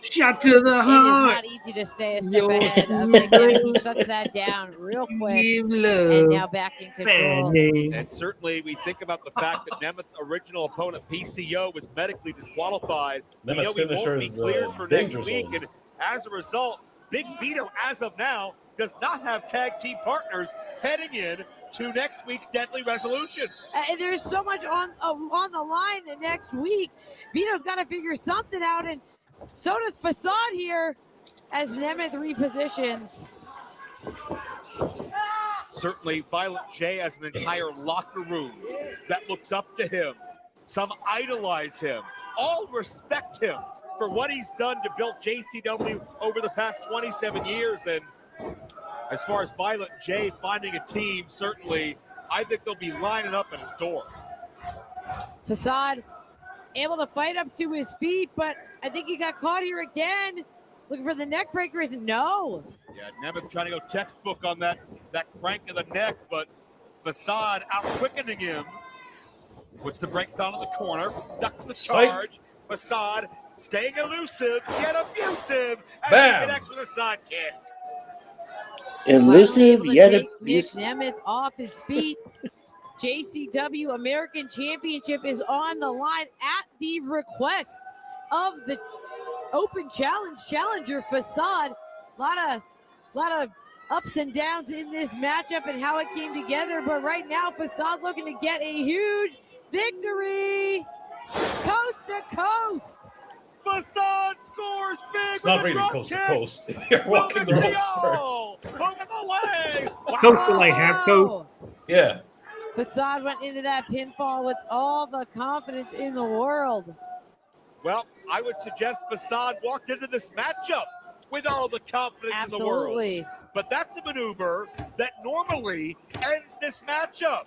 Shot to the It is heart. not easy to stay a step ahead of Nick Nemeth. He shuts that down real quick. And now back in control. And certainly we think about the fact that Nemeth's original opponent, PCO, was medically disqualified. We Nemeth's know he won't finisher be is, cleared for danger next week. zone. And as a result, Big Vito, as of now, does not have tag team partners heading in to next week's Deadly Resolution. There's so much on the line next week. Vito's got to figure something out, and so does Facade here as Nemeth repositions. Certainly, Violent J has an entire locker room that looks up to him. Some idolize him. All respect him for what he's done to build JCW over the past 27 years. And as far as Violent J finding a team, certainly, I think they'll be lining up at his door. Facade able to fight up to his feet, but I think he got caught here again. Looking for the neck breaker. No. Yeah, Nemeth trying to go textbook on that crank of the neck, but Facade out-quickening him. Puts the brakes on in the corner, ducks the charge. Facade staying elusive, yet abusive, as Bam. he connects with a sidekick. Elusive, yet Nick abusive. Nemeth off his feet. JCW American Championship is on the line at the request of the Open Challenge challenger Facade. A lot of ups and downs in this matchup and how it came together, but right now Facade looking to get a huge victory, coast to coast. Facade scores big. It's not really coast to coast. You're walking the ropes first. Over the leg. Coast to like half coast. Yeah. Facade went into that pinfall with all the confidence in the world. Well, I would suggest Facade walked into this matchup with all the confidence in the world. Absolutely. But that's a maneuver that normally ends this matchup.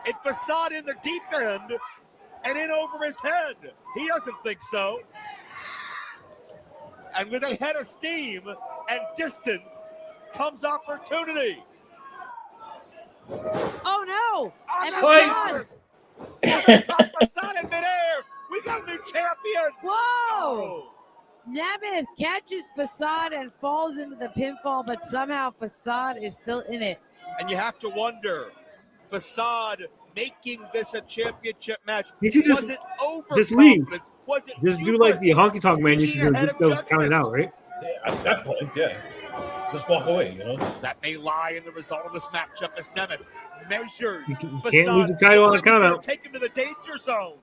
And Facade in the deep end and in over his head. He doesn't think so. And with a head of steam and distance comes opportunity. Oh no! And Facade in midair. We got a new champion. Whoa! Nemeth catches Facade and falls into the pinfall, but somehow Facade is still in it. And you have to wonder, Facade making this a championship match, You should was it just leave. overconfidence? Was it Just do like the honky tonk man. You should do. ahead Just of go count it out, right? Yeah, at that point, yeah. Just walk away, you know? That may lie in the result of this matchup as Nemeth measures. You can't lose the title on a count out. Take him to the danger zone.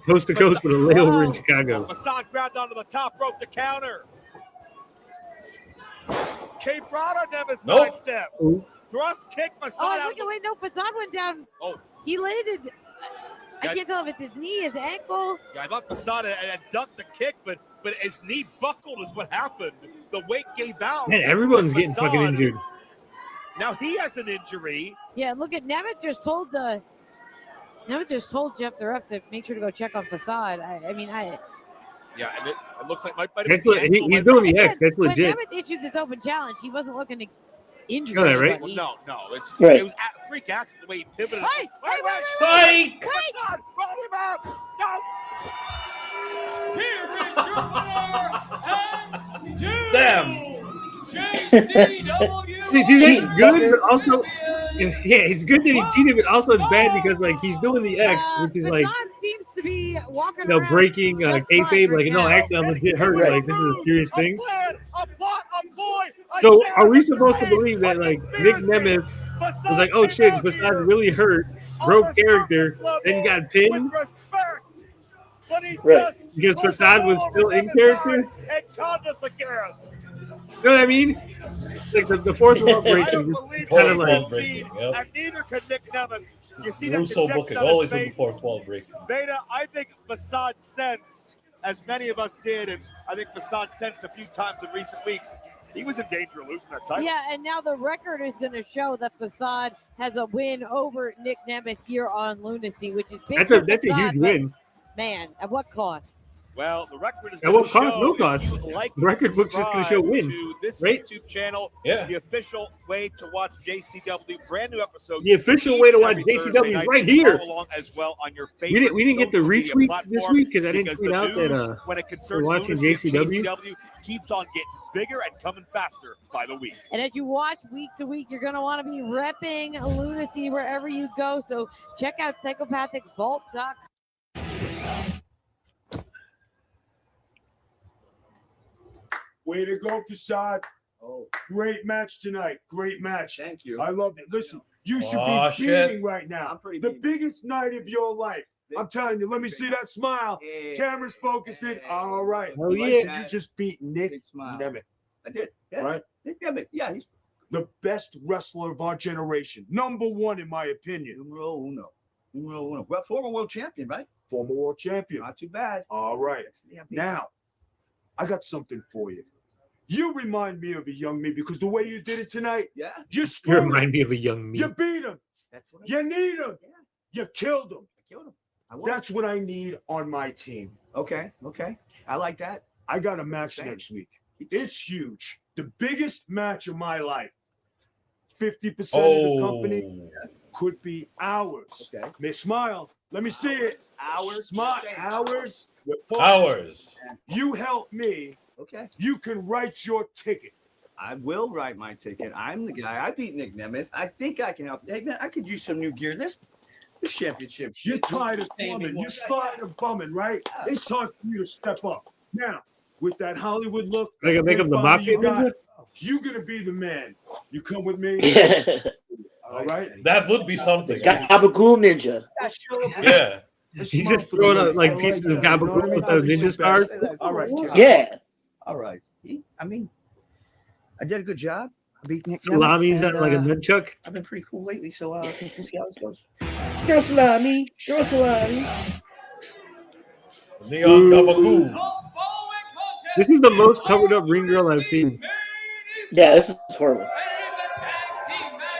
Coast to coast with a layover in Chicago. Facade grabbed onto the top rope to counter. Quebrada Nemeth sidesteps. Ooh. Thrust kick Facade Oh, out. look at wait, no, Facade went down. Oh. He landed. I can't tell if it's his knee, his ankle. Yeah, I thought Facade had ducked the kick, but his knee buckled is what happened. The weight gave out. Man, everyone's getting Facade, fucking injured. Now he has an injury. Yeah, look at Nemeth just told Jeff the ref to make sure to go check on Facade. Yeah, and it looks like might have That's been what the ankle, he's might- doing the X. That's legit. When Nemeth issued this open challenge, he wasn't looking to injure Know that, right? anybody. No, it's Right. it was a freak accident the way he pivoted. Hey, wait. Facade, roll him up. No. Here is your winner and Stu. Damn. JCW. You see, that's good, but also, yeah, it's good that he cheated, but also it's bad because like he's doing the X, which is like Facade seems to be walking you know around breaking just kayfabe. fine Like no, now. actually, I'm legit hurt. Like this is a serious thing. A plot, a ploy. So are we supposed to believe that like Nick Nemeth was like, oh shit, Facade's really hurt, broke character, then got pinned? But he Right. just Because goes Facade was all still over in his character? eyes and caught us again. You know what I mean? Like the fourth wall I breaking don't is believe kind what of we like see, and neither can Nick Nemeth. You see that Russo projection booking, on his always in the face? fourth wall breaking. Beta, I think Facade sensed, as many of us did, and I think Facade sensed a few times in recent weeks, he was in danger of losing that title. Yeah, and now the record is going to show that Facade has a win over Nick Nemeth here on Lunacy, which is big. that's for a Facade, huge but win. Man, at what cost? Well, the record is At going what to cost? show No if cost. you would like The record book's just going to show subscribe win, to this right? YouTube channel. Yeah. The official way to watch JCW, brand new episodes. The official each way to and watch every Thursday JCW is night. right here. Follow along as well on your We favorite didn't get the social media retweet platform, this week because I didn't because tweet the out that news, when it we're concerns watching Lunacy and JCW. JCW keeps on getting bigger and coming faster by the week. And as you watch week to week, you're going to want to be repping Lunacy wherever you go. So check out psychopathicvault.com. Way to go, Facade. Oh, great match tonight. Great match. Thank you. I love it. Listen, you should Oh, be shit. beaming right now. I'm pretty the beaming. biggest night of your life. I'm telling you, let me see that smile. Yeah. Camera's focusing. All right. Oh, Listen, yeah. you just beat Nick Big smile. Nemeth, I did. Yeah. right? Yeah, he's The best wrestler of our generation. Number one, in my opinion. numero uno. Numero uno. Well, former world champion, right? Former world champion. Not too bad. All right. Yeah, Now, I got something for you. You remind me of a young me because the way you did it tonight, yeah. you You screwed him. remind me of a young me. You beat him. That's what You need him. Yeah. You killed him. I killed him. I won. That's what I need on my team. Okay. I like that. I got a match Same. next week. It's huge. The biggest match of my life. 50% of the company could be ours. Okay. May smile. Let me see it. Ours. Smile. Ours. Ours. You help me. Okay. You can write your ticket. I will write my ticket. I'm the guy. I beat Nick Nemeth. I think I can help. Hey man, I could use some new gear. This championship. You're shit, tired of paying me plumbing. more. You're tired of bumming, right? It's time for you to step up. Now, with that Hollywood look, They gonna make him the body mafia you got, ninja? you're gonna be the man. You come with me. All right. That would be something. Gabagool Ninja. Yeah. He's just throwing out like pieces of gabagool instead of ninja stars. All right. Yeah. All right. I mean, I did a good job. I beat Nick Nemeth, Salami's and, like a nunchuck. I've been pretty cool lately, so we'll see how this goes. Girl salami. Girl salami. Neon Gabagoo. This is the most covered up ring girl I've seen. Yeah, this is horrible.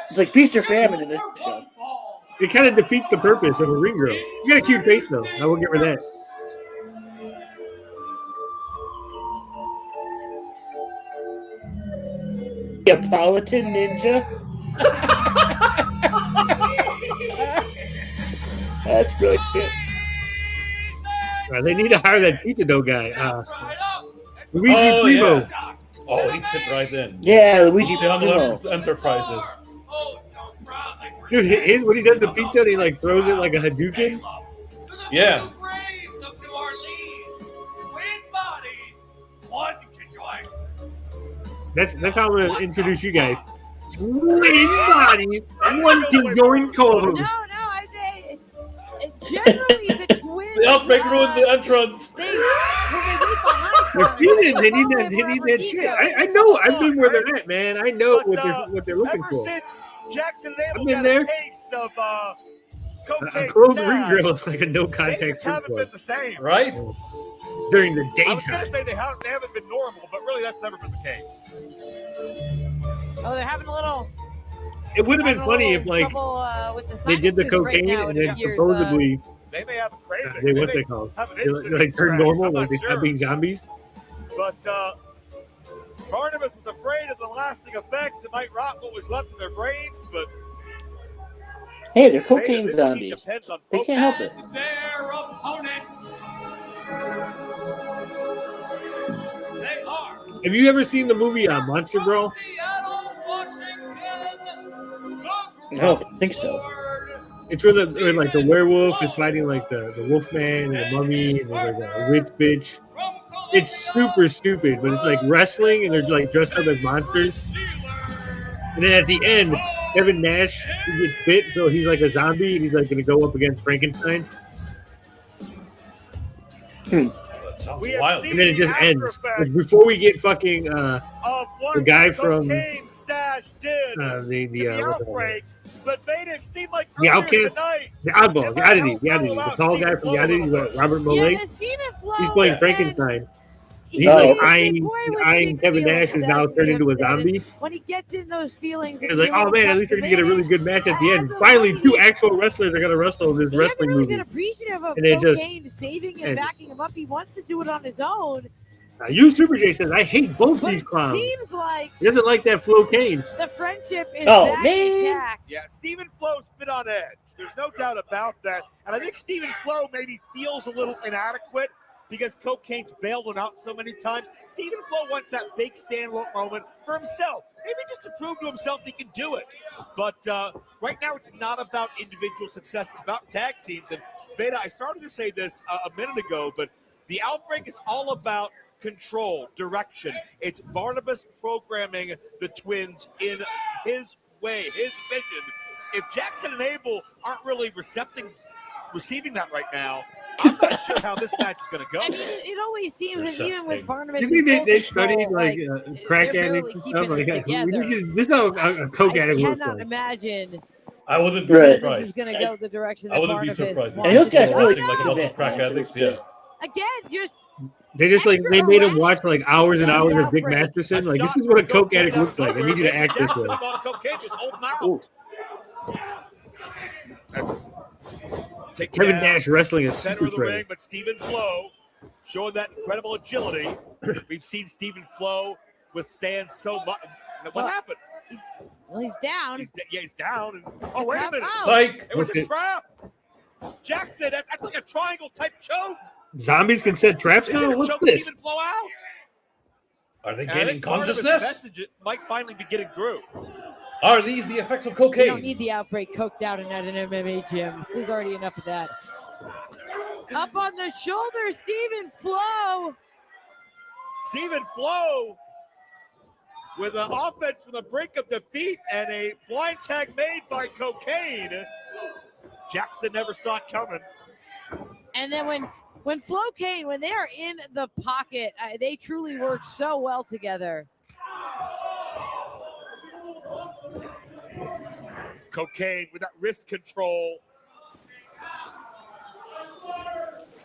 It's like feast or famine in this show. It kind of defeats the purpose of a ring girl. You got a cute face though. I will give her that. Neapolitan Ninja. That's brilliant. They need to hire that pizza dough guy. Luigi Primo. Yeah. Oh, he fit right in. Yeah, Luigi Channel Primo. Enterprises. Dude, his when he does the pizza, he like throws it like a Hadouken. Yeah. That's how I'm gonna introduce you guys. Twin bodies, one can join co-host. Generally, the twins. The outbreak ruined the entrance. They're feeding. They need that. They need that shit. I know. I've been where they're at, man. I know what they're looking Ever for. since Jackson I've Label been got there. a taste of A cocaine clothed ring stash, girl is like a no they contact just strip haven't club been the same. Right? during the I was daytime. going to say they haven't been normal, but really that's never been the case. Oh, they're having a little. It would have been funny if like trouble, with the they did the sinuses right cocaine now, and it then appears, supposedly They may have a craving. they They what's may they called? have an They instant like turn crash. normal, I'm like not they sure. stop being zombies. But Barnabas was afraid of the lasting effects. It might rot what was left of their brains, but Hey, they're the fate of cocaine this team zombies. depends on They can't help it. Their opponents. They are Have you ever seen the movie Monster Bro? Seattle, Washington. I don't think so. It's where like the werewolf is fighting like the wolfman and the mummy and there's like a witch bitch. It's super stupid, but it's like wrestling and they're like dressed up as monsters. And then at the end, Kevin Nash gets bit, so he's like a zombie and he's like gonna go up against Frankenstein. That sounds wild. And then it just ends. Like, before we get fucking the guy from the outbreak, but made it seem like the earlier Outcast, tonight, the Oddball, the Tall guy from the Oddity, Robert Yeah, Molay. the Steven Flow He's playing and Frankenstein. He's eyeing Kevin Nash, who's now turned into a zombie. When he gets in those feelings, He's like, oh man, at least we're gonna get a really good match at the end. Finally, two actual wrestlers are gonna wrestle this wrestling really movie. been appreciative of And they just- Cocaine saving and backing him up. He wants to do it on his own. You Super J says, I hate both these clowns. Seems like He doesn't like that Flo Kane. the friendship is Oh, back man. intact. Yeah, Stephen Flo's been on edge. There's no doubt about that. And I think Stephen Flo maybe feels a little inadequate because Cocaine's bailed him out so many times. Stephen Flo wants that big standalone moment for himself. Maybe just to prove to himself he can do it. But right now it's not about individual success. It's about tag teams. And Beta, I started to say this a minute ago, but the Outbreak is all about control, direction. It's Barnabas programming the twins in his way, his vision. If Jackson and Abel aren't really receiving that right now, I'm not sure how this match is going to go. I mean, it always seems that even with Barnabas, You think in full they control, studied like crack they're addicts barely and keeping stuff? Like, it together. this is how a coke I addict looks cannot like. imagine I wouldn't be that surprised. this is going to go the direction that I wouldn't be Barnabas surprised. wants And those to guys go. really Like a lot of crack addicts, yeah. Again, just They just like they made him watch like hours and hours of Dick Masterson. Like this is what a coke addict looks like. I need you to act this way. Thought Cocaine was holding out. Kevin Nash wrestling is Center super of the ring, shredded. but Stephen Flo showing that incredible agility. We've seen Stephen Flo withstand so much. What happened? Well, he's down. He's down. And, oh, wait a minute. Psych. It was Okay. a trap. Jackson, that's like a triangle type choke. Zombies can set traps He's now? gonna What's choke this? Stephen Flo out. Are they And I gaining think part of his consciousness? message might finally be getting through. Are these the effects of You don't cocaine? need the Outbreak coked out at an MMA gym. There's already enough of that. Up on the shoulder, Stephen Flo. Stephen Flo with an offense from the brink of defeat and a blind tag made by Cocaine. Jackson never saw it coming. And then when Flo Kane, when they are in the pocket, they truly work so well together. Cocaine with that wrist control.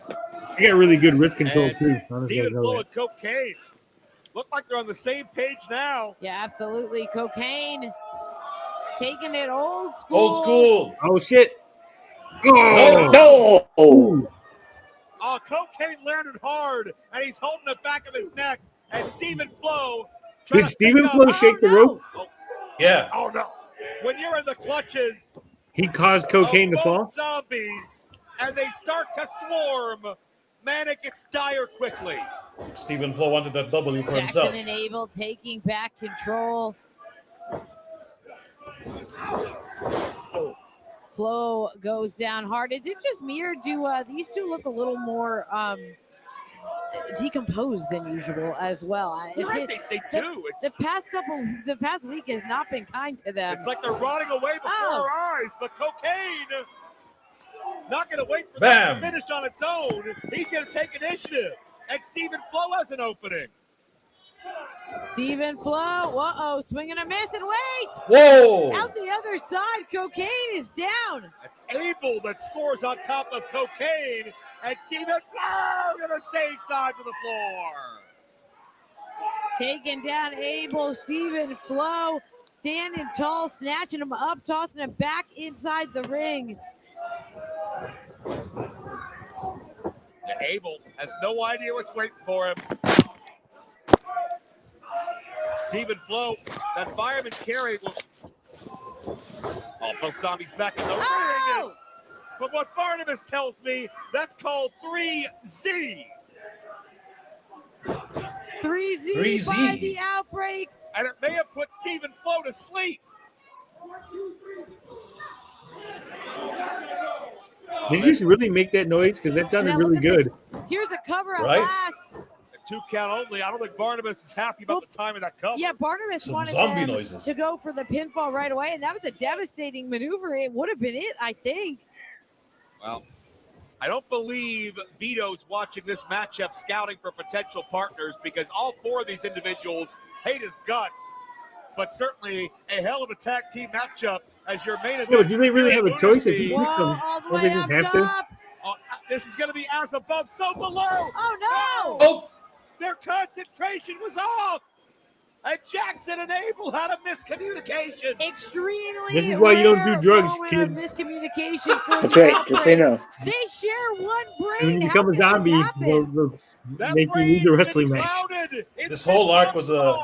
I got really good wrist control And too. Honestly, I Stephen know Flo that. and Cocaine look like they're on the same page now. Yeah, absolutely. Cocaine taking it old school. Old school. Oh shit! Oh no! Oh, Cocaine landed hard, and he's holding the back of his neck. And Stephen Flo. Did Stephen Flo shake the rope? Yeah. Oh no! When you're in the clutches He caused cocaine to of fall. both zombies, and they start to swarm, man, it gets dire quickly. Stephen Flo wanted that W for Jackson himself. and Abel taking back control. Flo goes down hard. Is it just me, or do these two look a little more decomposed than usual as well? You're right, they do. The past week has not been kind to them. It's like they're rotting away before Oh. our eyes, but Cocaine not going to wait for Bam. that to finish on its own. He's going to take initiative, and Stephen Flo has an opening. Stephen Flo, uh-oh, swinging a miss, and wait! Whoa! Out the other side, Cocaine is down. That's Abel that scores on top of Cocaine, and Stephen Flo to the stage dive to the floor. Taking down Abel, Stephen Flo, standing tall, snatching him up, tossing him back inside the ring. And Abel has no idea what's waiting for him. Stephen Flo, that fireman carry will. Oh, both zombies back in the ring. But what Barnabas tells me, that's called 3Z. 3Z by the Outbreak. And it may have put Stephen Flo to sleep. Did you just really make that noise? Because that sounded Now really look at good. this. Here's a cover at Right? last. A 2 count only. I don't think Barnabas is happy about the time of that cover. Yeah, Barnabas Some wanted zombie them noises. to go for the pinfall right away, and that was a devastating maneuver. It would have been it, I think. Well, I don't believe Vito's watching this matchup scouting for potential partners because all 4 of these individuals hate his guts. But certainly a hell of a tag team matchup as your main event. Yeah, but do they really have a choice if you Lunacy. pick some? Don't they just have to? Oh, this is going to be as above, so below. Oh, no. Oh. Their concentration was off. And Jackson and Abel had a miscommunication. Extremely This is why you don't do rare drugs, moment kid. of miscommunication for That's the right. Just say outbreak. no. They share one And when brain. you How become a can this zombie, happen? they'll make you lose a wrestling match. This whole arc was a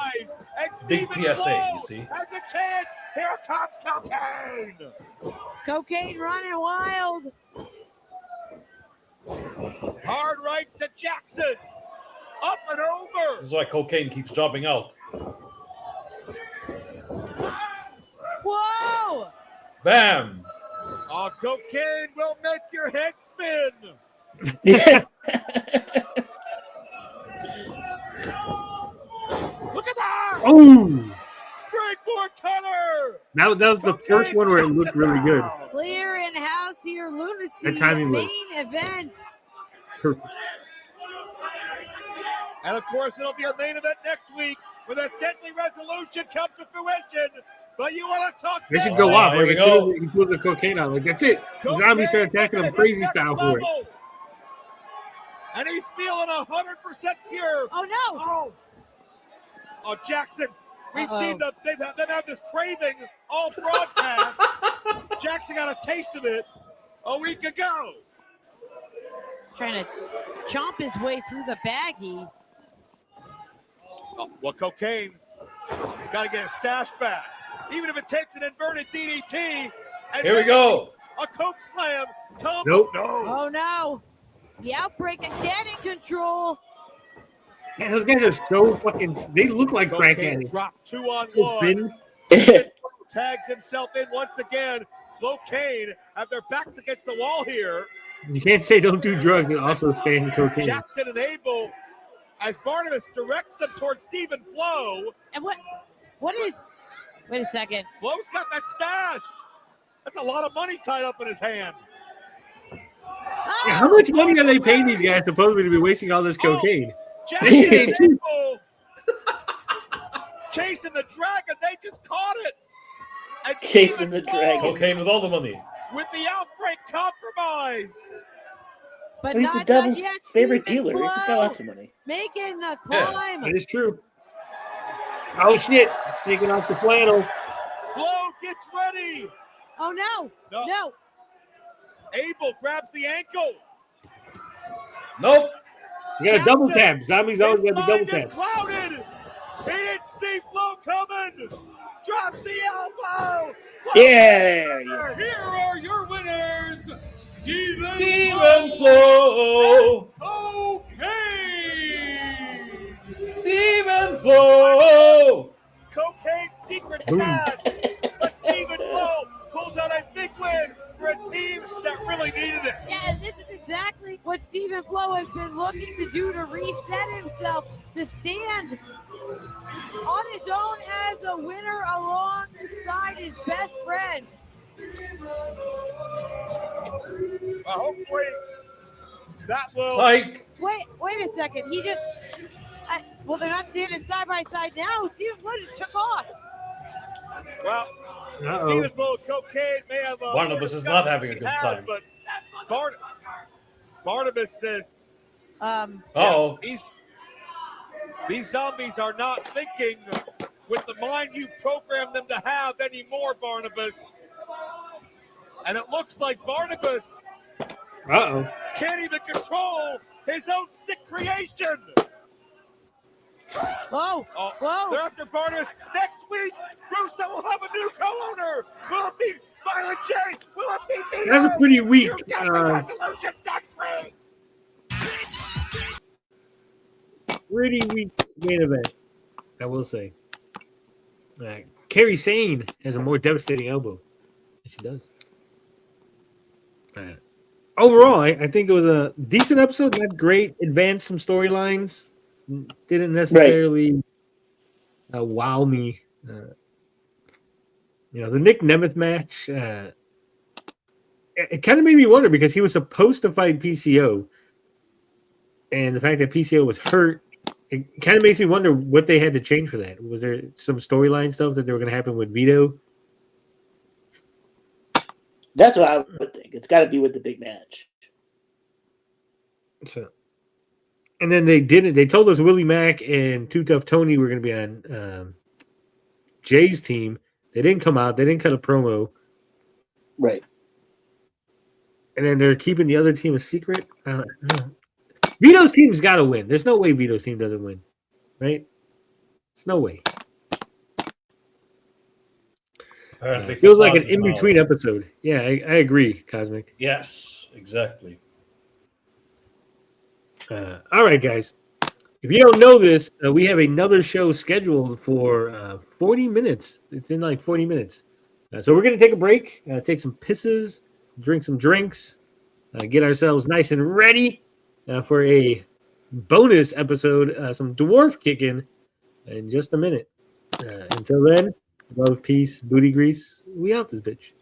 And big Stephen PSA, Flo you see. has a chance. Here comes Cocaine. Cocaine running wild. Hard rights to Jackson. Up and over. This is why Cocaine keeps dropping out. Whoa! Bam! Oh, Cocaine will make your head spin. Yeah. Look at that. Oh! Springboard cutter. That was the first one where it looked really good. Clear in house here. Lunacy That timing was main event. perfect. And of course, it'll be a main event next week when a deadly resolution comes to fruition. But you want to talk? They should go off. here Like, we as soon go. as he pulls the cocaine out, like, that's it. The zombies start attacking him crazy style for it. And he's feeling 100% pure. Oh no! Oh, Jackson. We've seen them have this craving all broadcast. Jackson got a taste of it a week ago. Trying to chomp his way through the baggie. Oh, well, Cocaine got to get his stash back, even if it takes an inverted DDT. And Here we go. A coke slam. Nope. No. Oh no! The outbreak again in control. Man, those guys are so fucking. They look like crack Cocaine addicts. dropped 2-on-1. So thin. Tags himself in once again. Cocaine have their backs against the wall here. You can't say don't do drugs and also stay in cocaine. Jackson and Abel, as Barnabas directs them towards Stephen Flo. And what is? Wait a second. Flo's got that stash. That's a lot of money tied up in his hand. Yeah, how much money are they paying these guys supposedly to be wasting all this cocaine? Jackson and Abel chasing the dragon. They just caught it. And Chasing the dragon. Cocaine with all the money. With the outbreak compromised. But He's the not devil's yet. favorite Stephen dealer. He's Flo got lots of money. making the Yeah, climb. That is true. Oh shit! Taking off the flannel. Flo gets ready. Oh no! No. No! Abel grabs the ankle. Nope. You got a double tap. Zombies always got the double His mind is tap. clouded. He didn't see Flo coming. Drops the elbow. Flo Yeah. Here are your winners, Stephen Flo. Cocaine. Stephen Flo. Cocaine secret stash. But Stephen Flo pulls out a big win for a team that really needed it. Yeah, this is exactly what Stephen Flo has been looking to do to reset himself, to stand on his own as a winner alongside his best friend. Hopefully that will. Psych. Wait a second. He just. Well, they're not standing side by side now. Stephen Flo just took off. Well, Uh-oh. Stephen Flo cocaine may have. Barnabas is not having a good time. But Barnabas says, Uh-oh. These zombies are not thinking with the mind you programmed them to have anymore, Barnabas. And it looks like Barnabas Uh-oh. can't even control his own sick creation. Whoa! Oh, Whoa! they're after Barnabas. Next week, Russo will have a new co-owner. Will it be Violent J? Will it be Vito? That's a pretty weak. You get the resolutions next week. Pretty weak main event, I will say. Kairi Sane has a more devastating elbow. She does. Overall, I think it was a decent episode. Not great. Advanced some storylines. Didn't necessarily wow me. The Nick Nemeth match. It kind of made me wonder because he was supposed to fight PCO, and the fact that PCO was hurt, it kind of makes me wonder what they had to change for that. Was there some storyline stuff that they were going to happen with Vito? That's what I would think. It's got to be with the big match. So, And then they didn't. They told us Willie Mack and Too Tough Tony were going to be on Jay's team. They didn't come out. They didn't cut a promo. Right. And then they're keeping the other team a secret. I don't know. Vito's team's got to win. There's no way Vito's team doesn't win, right? There's no way. Apparently, feels like an Facade is in-between now- episode. Yeah, I agree, Cosmic. Yes, exactly. All right, guys. If you don't know this, we have another show scheduled for 40 minutes. It's in like 40 minutes. So we're going to take a break, take some pisses, drink some drinks, get ourselves nice and ready for a bonus episode, some dwarf kicking in just a minute. Until then, love, peace, booty grease. We out this bitch.